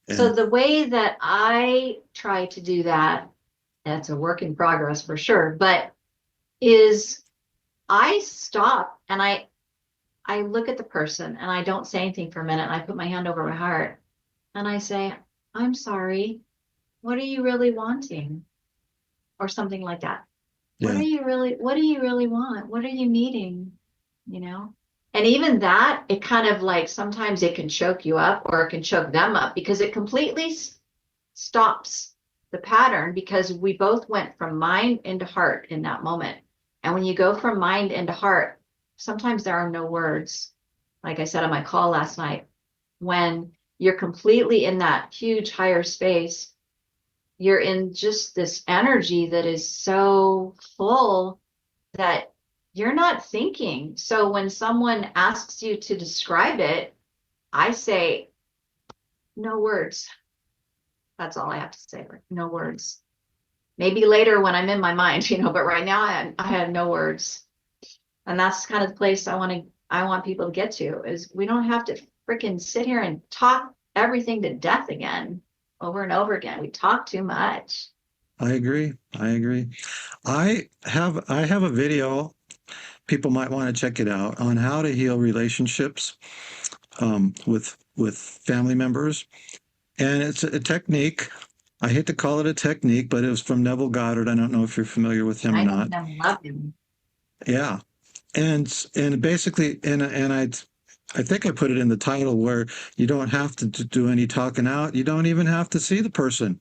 yeah, So the way that I try to do that, that's a work in progress for sure, but is I stop and I look at the person and I don't say anything for a minute and I put my hand over my heart and I say, I'm sorry. What are you really wanting? Or something like that. yeah, What do you really want? What are you needing? You know? And even that, it kind of like sometimes it can choke you up or it can choke them up because it completely stops the pattern because we both went from mind into heart in that moment. And when you go from mind into heart, sometimes there are no words. Like I said on my call last night, when you're completely in that huge higher space, you're in just this energy that is so full that you're not thinking. So when someone asks you to describe it, I say, no words. That's all I have to say. No words. Maybe later when I'm in my mind, but right now I had no words. And that's kind of the place I want people to get to is we don't have to freaking sit here and talk everything to death again over and over again. We talk too much. I agree. I agree. I have a video. People might want to check it out on how to heal relationships with family members, and it's a technique. I hate to call it a technique, but it was from Neville Goddard. I don't know if you're familiar with him or I know not. them, love them. Yeah, and basically, and I think I put it in the title where you don't have to do any talking out. You don't even have to see the person.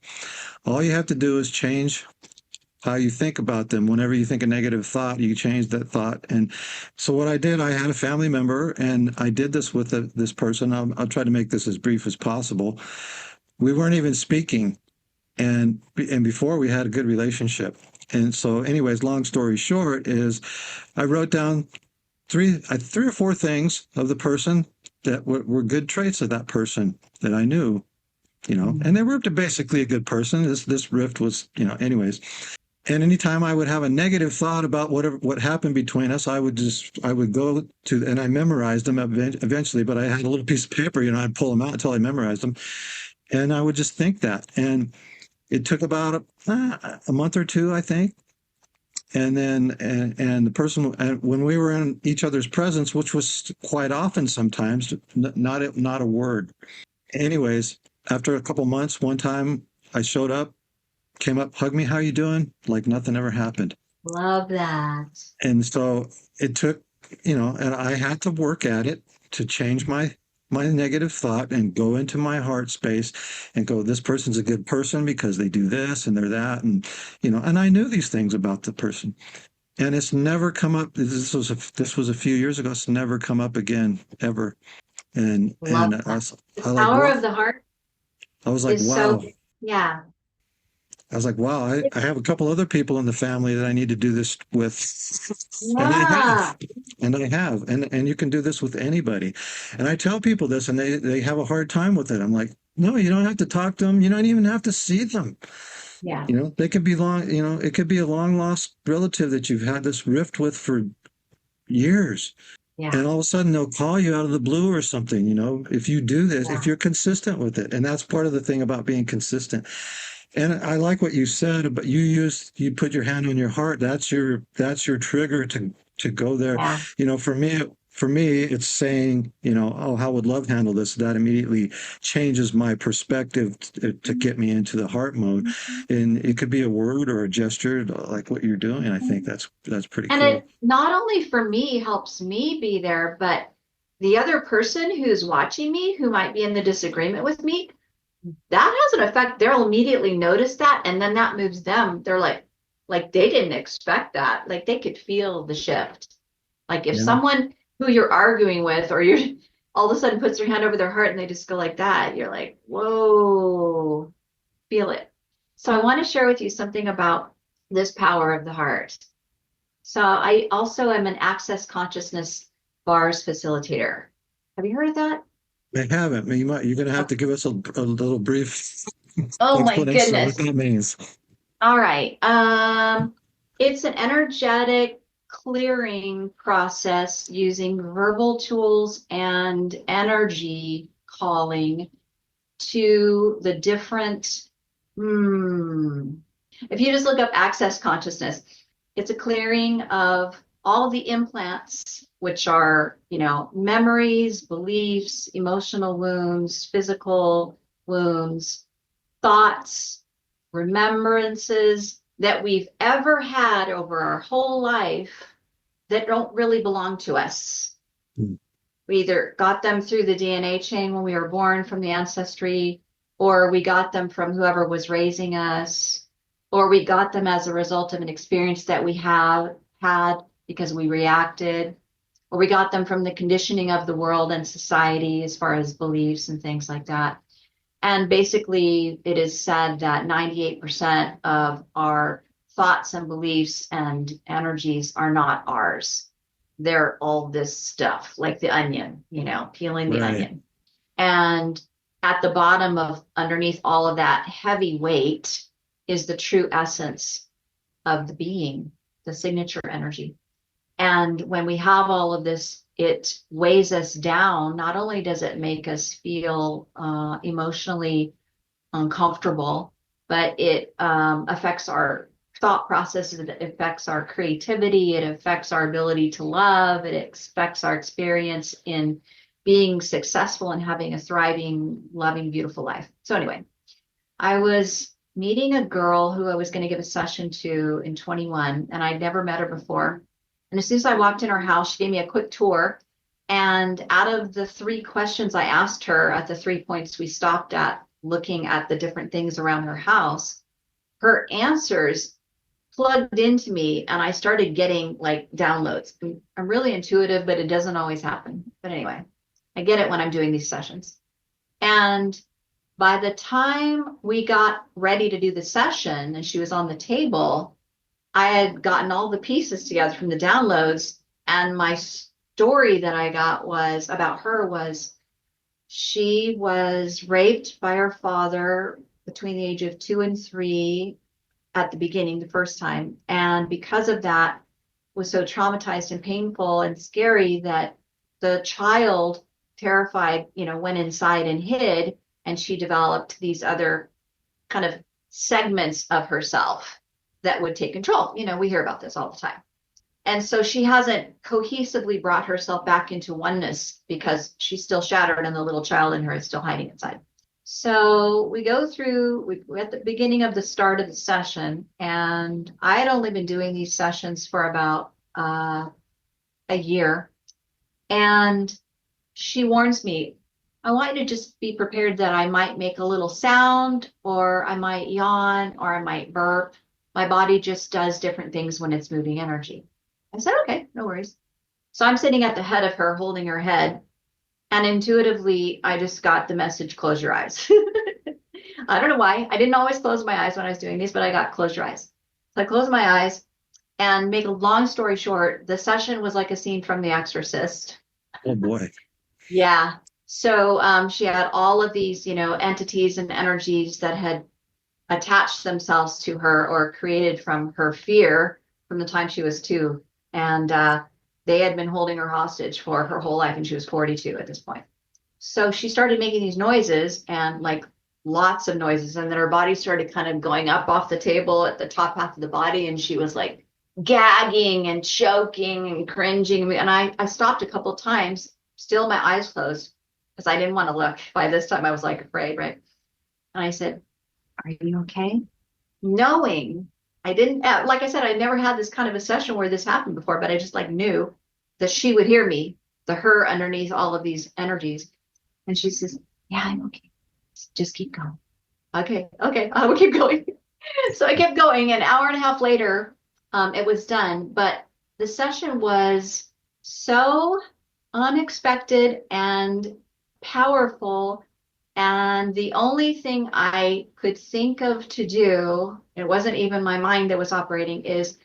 All you have to do is change how you think about them. Whenever you think a negative thought, you change that thought. And so what I did, I had a family member, and I did this with this person. I'll try to make this as brief as possible. We weren't even speaking, and before we had a good relationship. And so, anyways, long story short is, I wrote down three or four things of the person that were good traits of that person that I knew. And they were basically a good person. This rift was, anyways. And anytime I would have a negative thought about what happened between us, I would go to, and I memorized them eventually, but I had a little piece of paper, I'd pull them out until I memorized them. And I would just think that. And it took about a month or two, I think. And then, and the person, and when we were in each other's presence, which was quite often sometimes, not a word. Anyways, after a couple months, one time I showed up, came up, hugged me, how you doing? Like nothing ever happened. Love that. And so it took, and I had to work at it to change my negative thought and go into my heart space and go, this person's a good person because they do this and they're that. And I knew these things about the person. And it's never come up. This was a few years ago. It's never come up again, ever. And Love that. The I like, power wow. of the heart I was like, is so, wow. yeah, I was like, wow, I have a couple other people in the family that I need to do this with. And I yeah, have, and I have, and you can do this with anybody. And I tell people this, and they have a hard time with it. I'm like, no, you don't have to talk to them. You don't even have to see them. yeah, They could be long, it could be a long lost relative that you've had this rift with for years. yeah, And all of a sudden they'll call you out of the blue or something, if you do this, if yeah. you're consistent with it. And that's part of the thing about being consistent. And I like what you said, but you put your hand on your heart. That's your trigger to go there. Yeah. For me, it's saying, oh, how would love handle this? That immediately changes my perspective to get me into the heart mode. And it could be a word or a gesture like what you're doing. I think that's pretty And cool. it not only for me helps me be there, but the other person who's watching me, who might be in the disagreement with me, that has an effect. They'll immediately notice that, and then that moves them. They're like they didn't expect that. Like they could feel the shift. Like if Yeah. someone who you're arguing with, or you're all of a sudden puts their hand over their heart and they just go like that, you're like, whoa, feel it. So I want to share with you something about this power of the heart. So I also am an access consciousness bars facilitator. Have you heard of that? I haven't. You're going to have Oh, to give us a little brief oh my explanation of what goodness. that means. All right. It's an energetic clearing process using verbal tools and energy calling to the different. If you just look up access consciousness, it's a clearing of all the implants, which are, memories, beliefs, emotional wounds, physical wounds, thoughts, remembrances that we've ever had over our whole life that don't really belong to us. Hmm. We either got them through the DNA chain when we were born from the ancestry, or we got them from whoever was raising us, or we got them as a result of an experience that we have had because we reacted, or we got them from the conditioning of the world and society as far as beliefs and things like that. And basically, it is said that 98% of our thoughts and beliefs and energies are not ours. They're all this stuff, like the onion, peeling the Right. onion. And at the bottom of underneath all of that heavy weight is the true essence of the being, the signature energy. And when we have all of this, it weighs us down. Not only does it make us feel emotionally uncomfortable, but it affects our thought processes, it affects our creativity, it affects our ability to love, it affects our experience in being successful and having a thriving, loving, beautiful life. So, anyway, I was meeting a girl who I was going to give a session to in 21, and I'd never met her before. And as soon as I walked in her house, she gave me a quick tour. And out of the three questions I asked her at the 3 points we stopped at, looking at the different things around her house, her answers plugged into me and I started getting like downloads. I'm really intuitive, but it doesn't always happen. But anyway, I get it when I'm doing these sessions. And by the time we got ready to do the session and she was on the table, I had gotten all the pieces together from the downloads. And my story that I got was about her was she was raped by her father between the age of 2 and 3 at the beginning, the first time. And because of that, was so traumatized and painful and scary that the child, terrified, went inside and hid, and she developed these other kind of segments of herself that would take control. We hear about this all the time. And so she hasn't cohesively brought herself back into oneness because she's still shattered and the little child in her is still hiding inside. So we go through, we're at the beginning of the start of the session, and I had only been doing these sessions for about a year. And she warns me, I want you to just be prepared that I might make a little sound, or I might yawn, or I might burp. My body just does different things when it's moving energy. I said, okay, no worries. So I'm sitting at the head of her, holding her head. And intuitively, I just got the message, close your eyes. I don't know why. I didn't always close my eyes when I was doing these, but I got close your eyes. So I closed my eyes, and make a long story short, the session was like a scene from The Exorcist. Oh boy. Yeah. So she had all of these, entities and energies that had attached themselves to her or created from her fear from the time she was 2. And they had been holding her hostage for her whole life, and she was 42 at this point. So she started making these noises, and like lots of noises, and then her body started kind of going up off the table at the top half of the body, and she was like gagging and choking and cringing. And I stopped a couple times, still my eyes closed, because I didn't want to look. By this time I was like afraid, right? And I said, are you okay? Knowing I didn't, like I said, I never had this kind of a session where this happened before, but I just like knew that she would hear me, the her underneath all of these energies. And she says, yeah, I'm okay. Just keep going. Okay, I will keep going. So I kept going. An hour and a half later, it was done. But the session was so unexpected and powerful. And the only thing I could think of to do, it wasn't even my mind that was operating, is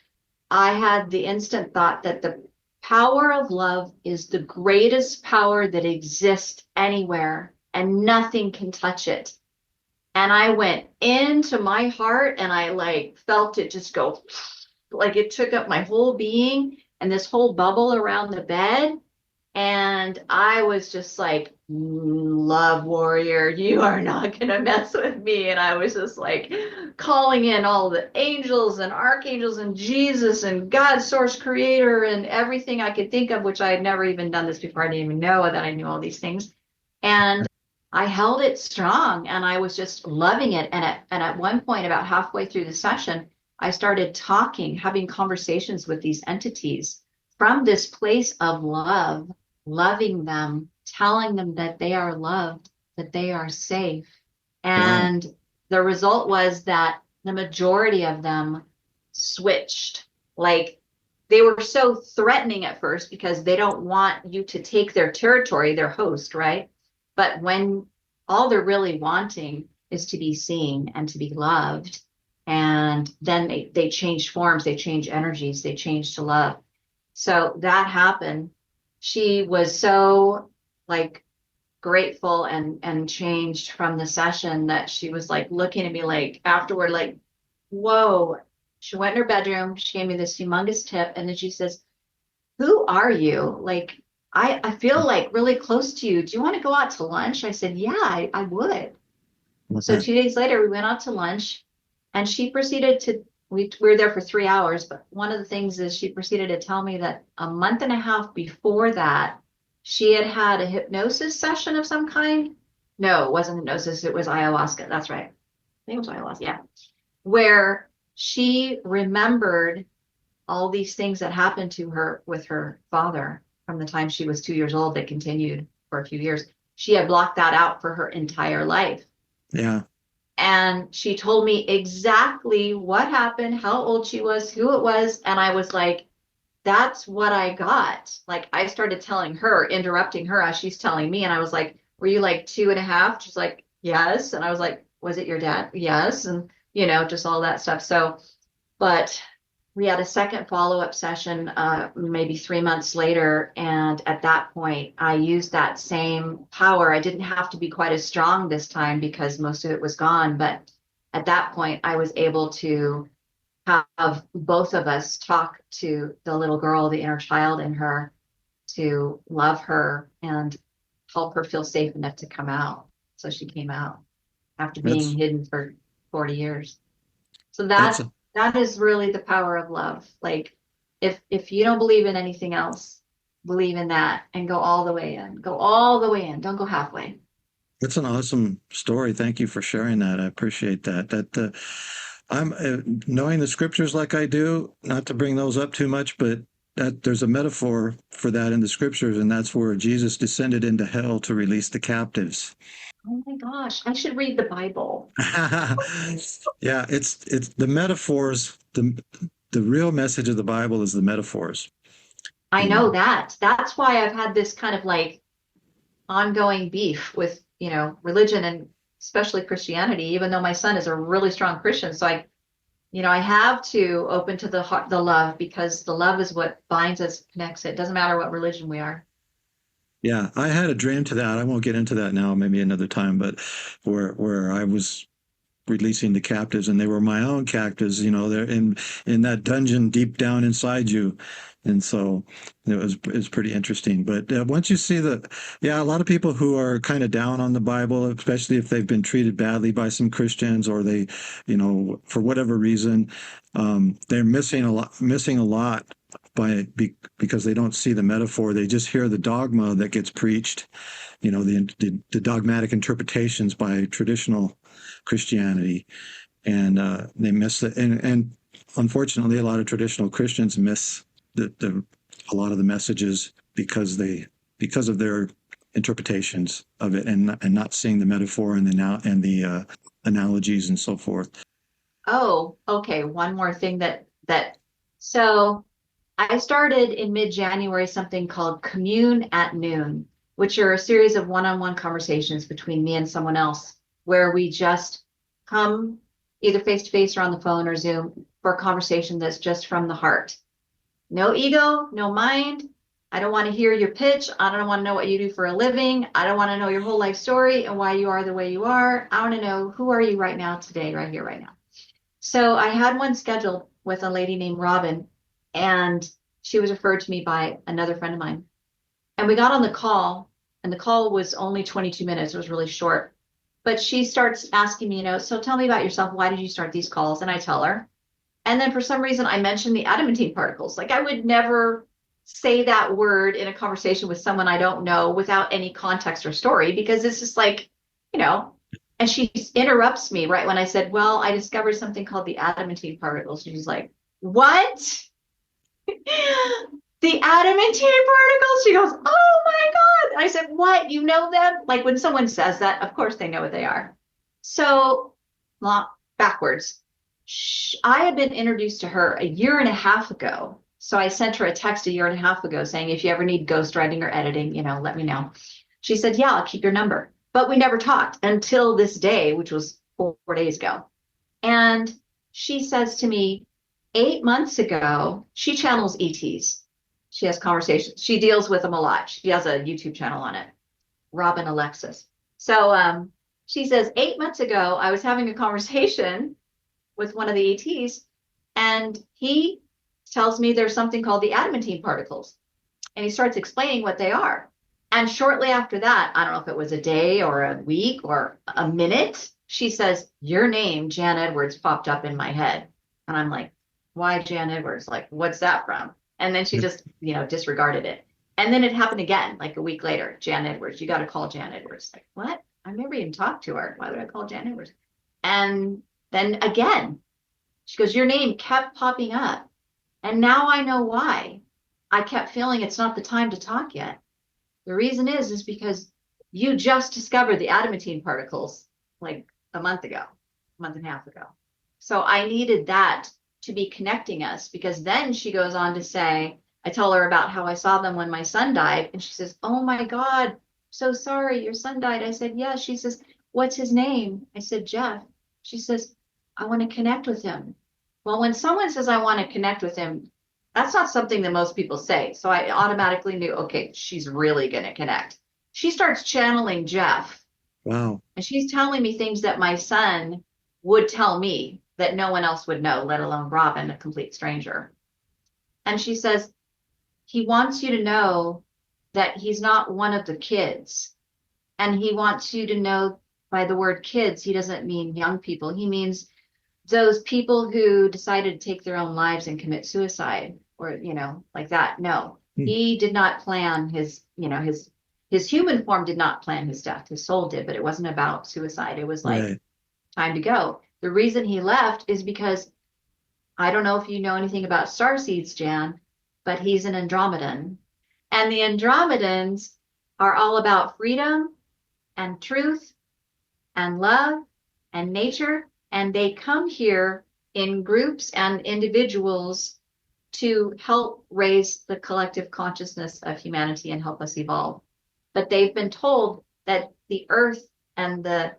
I had the instant thought that the power of love is the greatest power that exists anywhere, and nothing can touch it. And I went into my heart, and I like felt it just go, like it took up my whole being and this whole bubble around the bed. And I was just like, love warrior, you are not going to mess with me. And I was just like calling in all the angels and archangels and Jesus and God, source creator, and everything I could think of, which I had never even done this before. I didn't even know that I knew all these things. And I held it strong, and I was just loving it. And at one point, about halfway through the session, I started talking, having conversations with these entities from this place of love, loving them, telling them that they are loved, that they are safe. And the result was that the majority of them switched. Like, they were so threatening at first because they don't want you to take their territory, their host, right? But when all they're really wanting is to be seen and to be loved, and then they change forms, they change energies, they change to love. So that happened. She was so like grateful and changed from the session that she was like looking at me like afterward, like, whoa. She went in her bedroom, she gave me this humongous tip, and then she says, who are you? Like, I feel like really close to you. Do you want to go out to lunch? I said, yeah, I would. So 2 days later, we went out to lunch, and she proceeded to, we were there for 3 hours, but one of the things is she proceeded to tell me that a month and a half before that, she had had a hypnosis session of some kind. No, it wasn't hypnosis. It was ayahuasca. That's right. I think it was ayahuasca. Yeah. Where she remembered all these things that happened to her with her father from the time she was 2 years old that continued for a few years. She had blocked that out for her entire life. Yeah. And she told me exactly what happened, how old she was, who it was. And I was like, that's what I got. Like, I started telling her, interrupting her as she's telling me. And I was like, were you like 2.5? She's like, yes. And I was like, was it your dad? Yes. And, just all that stuff. So, but we had a second follow-up session, maybe 3 months later. And at that point, I used that same power. I didn't have to be quite as strong this time because most of it was gone. But at that point, I was able to have both of us talk to the little girl, the inner child in her, to love her and help her feel safe enough to come out. So she came out after being That's hidden for 40 years. So that's that is really the power of love. Like if you don't believe in anything else, believe in that and go all the way in. Go all the way in. Don't go halfway. That's an awesome story. Thank you for sharing that. I appreciate that. I'm knowing the scriptures like I do, not to bring those up too much, but that there's a metaphor for that in the scriptures, and that's where Jesus descended into hell to release the captives. Oh my gosh, I should read the Bible. Yeah, it's the metaphors. The real message of the Bible is the metaphors. I know And that. That's why I've had this kind of like ongoing beef with, religion and especially Christianity, even though my son is a really strong Christian. So I have to open to the heart, the love, because the love is what binds us, connects it. It doesn't matter what religion we are. yeah, I had a dream to that. I won't get into that now, maybe another time, but where I was releasing the captives and they were my own captives, they're in that dungeon deep down inside you. And so it was pretty interesting. But once you see yeah, a lot of people who are kind of down on the Bible, especially if they've been treated badly by some Christians or they, for whatever reason, they're missing a lot because they don't see the metaphor. They just hear the dogma that gets preached, the dogmatic interpretations by traditional Christianity, and they miss it. And unfortunately, a lot of traditional Christians miss a lot of the messages because of their interpretations of it, and not seeing the metaphor and the analogies and so forth. Oh, okay. One more thing so I started in mid-January something called Commune at Noon, which are a series of one-on-one conversations between me and someone else where we just come either face to face or on the phone or Zoom for a conversation that's just from the heart. No ego, no mind. I don't want to hear your pitch. I don't want to know what you do for a living. I don't want to know your whole life story and why you are the way you are. I want to know, who are you right now, today, right here, right now. So I had one scheduled with a lady named Robin, and she was referred to me by another friend of mine. And we got on the call, and the call was only 22 minutes. It was really short. But she starts asking me, so tell me about yourself. Why did you start these calls? And I tell her. And then for some reason, I mentioned the adamantine particles. Like, I would never say that word in a conversation with someone I don't know without any context or story, because it's just like, you know, and she interrupts me right when I said, well, I discovered something called the adamantine particles. She's like, what? The adamantine particles? She goes, oh my God. I said, what? You know them? Like, when someone says that, of course they know what they are. So, backwards. I had been introduced to her a year and a half ago. So I sent her a text a year and a half ago saying, if you ever need ghostwriting or editing, let me know. She said, yeah, I'll keep your number. But we never talked until this day, which was 4 days ago. And she says to me, 8 months ago, she channels ETs. She has conversations. She deals with them a lot. She has a YouTube channel on it, Robin Alexis. So she says, 8 months ago, I was having a conversation with one of the ETs, and he tells me there's something called the adamantine particles. And he starts explaining what they are. And shortly after that, I don't know if it was a day or a week or a minute, she says, your name, Jan Edwards, popped up in my head. And I'm like, why Jan Edwards? Like, what's that from? And then she just, disregarded it. And then it happened again, like a week later, Jan Edwards, you got to call Jan Edwards. Like, what? I've never even talked to her. Why would I call Jan Edwards? And then again, she goes, your name kept popping up. And now I know why. I kept feeling it's not the time to talk yet. The reason is because you just discovered the adamantine particles like a month and a half ago. So I needed that to be connecting us, because then she goes on to say, I tell her about how I saw them when my son died. And she says, oh my God, so sorry, your son died. I said, yeah. She says, what's his name? I said, Jeff. She says, I want to connect with him. Well, when someone says, I want to connect with him, that's not something that most people say. So I automatically knew, okay, she's really going to connect. She starts channeling Jeff. Wow. And she's telling me things that my son would tell me that no one else would know, let alone Robin, a complete stranger. And she says, he wants you to know that he's not one of the kids. And he wants you to know by the word kids, he doesn't mean young people. He means those people who decided to take their own lives and commit suicide or, like that. No, Hmm. he did not plan his human form did not plan his death. His soul did, but it wasn't about suicide. It was like Right. time to go. The reason he left is because I don't know if you know anything about starseeds, Jan, but he's an Andromedan. And the Andromedans are all about freedom and truth and love and nature. And they come here in groups and individuals to help raise the collective consciousness of humanity and help us evolve. But they've been told that the earth and the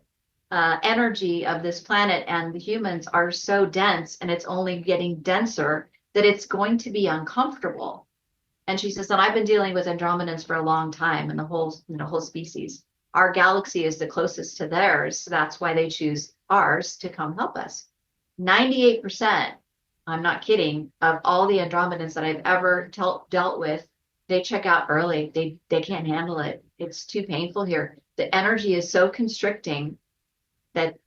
energy of this planet and the humans are so dense and it's only getting denser that it's going to be uncomfortable. And she says that I've been dealing with Andromedans for a long time and the whole species. Our galaxy is the closest to theirs, so that's why they choose ours to come help us. 98%, I'm not kidding, of all the Andromedans that I've ever dealt with, they check out early. They can't handle it. It's too painful here. The energy is so constricting that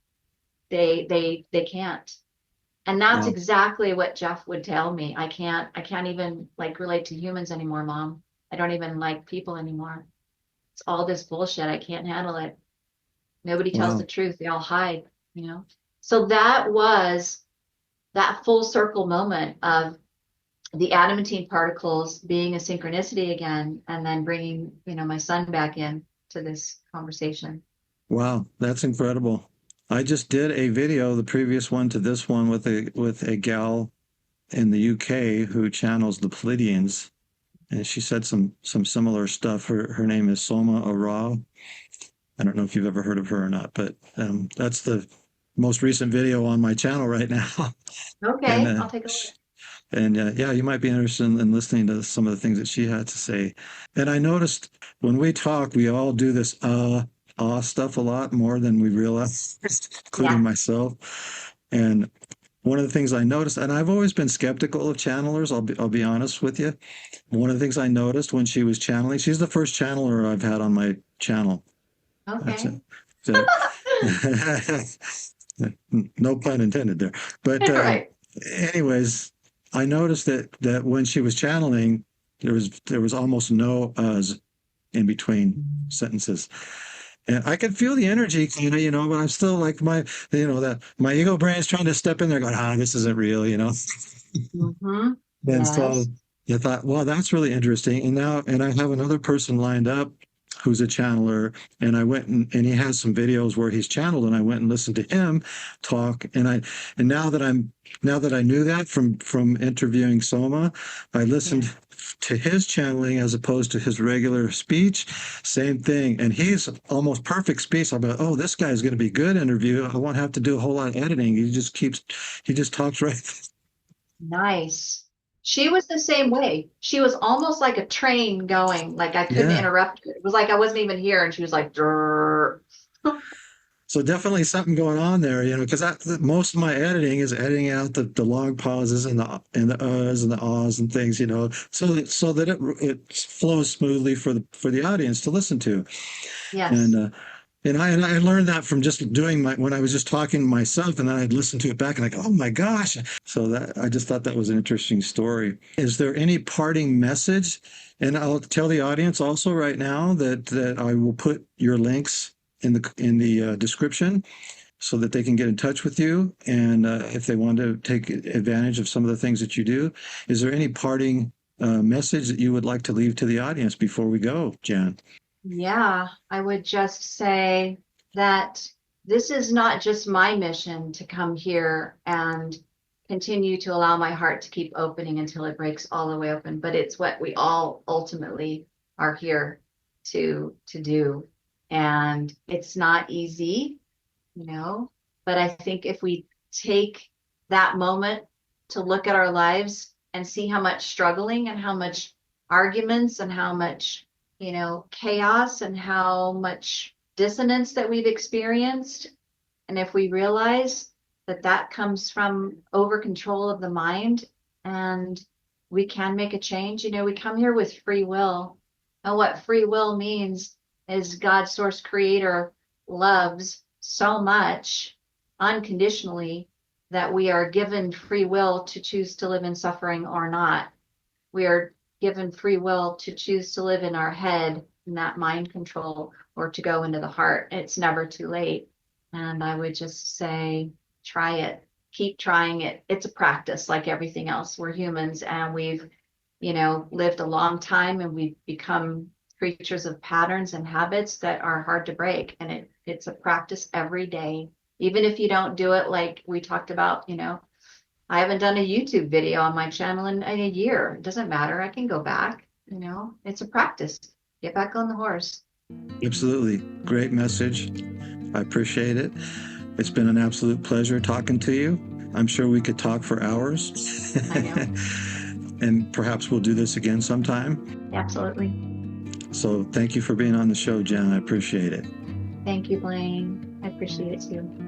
they can't. And that's Wow. exactly what Jeff would tell me. I can't even like relate to humans anymore, Mom. I don't even like people anymore. It's all this bullshit. I can't handle it. Nobody tells the Wow. truth. They all hide. So that was that full circle moment of the adamantine particles being a synchronicity again, and then bringing, my son back in to this conversation. Wow. That's incredible. I just did a video, the previous one to this one, with a gal in the UK who channels the Pleiadians, and she said some similar stuff. Her name is Soma Arao. I don't know if you've ever heard of her or not, but that's the most recent video on my channel right now. and Okay, uh, I'll take a look. sh- and yeah, you might be interested in listening to some of the things that she had to say. And I noticed when we talk, we all do this stuff a lot more than we realize, including Yeah. myself. And one of the things I noticed, and I've always been skeptical of channelers, I'll be honest with you. One of the things I noticed when she was channeling, she's the first channeler I've had on my channel. That's Okay. it. So, no pun intended there. But Right. anyways, I noticed that when she was channeling, there was almost no uhs in between sentences. And I could feel the energy, but I'm still like that my ego brain is trying to step in there going, this isn't real. Mm-hmm. And so Yes. I thought, well, that's really interesting. And I have another person lined up who's a channeler, and I went and he has some videos where he's channeled, and I went and listened to him talk. And now that I knew that from interviewing Soma, I Yeah. listened to his channeling as opposed to his regular speech. Same thing. And he's almost perfect speech. I'm like, oh, this guy's going to be good interview. I won't have to do a whole lot of editing. He just talks right. Nice. She was the same way. She was almost like a train going, like I couldn't Yeah. interrupt her. It was like I wasn't even here, and she was like, "Drrr." So definitely something going on there, because most of my editing is editing out the long pauses and the uhs and the ahs and things, so that it flows smoothly for the audience to listen to. And Yes. I learned that from just doing when I was just talking to myself, and then I'd listen to it back and I go, oh my gosh. So that I just thought that was an interesting story. Is there any parting message? And I'll tell the audience also right now that I will put your links in the description so that they can get in touch with you. And if they want to take advantage of some of the things that you do, is there any parting message that you would like to leave to the audience before we go, Jan? Yeah, I would just say that this is not just my mission to come here and continue to allow my heart to keep opening until it breaks all the way open, but it's what we all ultimately are here to do. And it's not easy, but I think if we take that moment to look at our lives and see how much struggling and how much arguments and how much chaos and how much dissonance that we've experienced. And if we realize that comes from over control of the mind, and we can make a change. You know, we come here with free will. And what free will means is God, source creator, loves so much unconditionally that we are given free will to choose to live in suffering or not. We are given free will to choose to live in our head, in that mind control, or to go into the heart. It's never too late. And I would just say, try it, keep trying it. It's a practice like everything else. We're humans and we've, lived a long time, and we've become creatures of patterns and habits that are hard to break. And it's a practice every day. Even if you don't do it like we talked about, I haven't done a YouTube video on my channel in a year. It doesn't matter. I can go back, it's a practice. Get back on the horse. Absolutely. Great message. I appreciate it. It's been an absolute pleasure talking to you. I'm sure we could talk for hours. I know. And perhaps we'll do this again sometime. Absolutely. So thank you for being on the show, Jen. I appreciate it. Thank you, Blaine. I appreciate it too.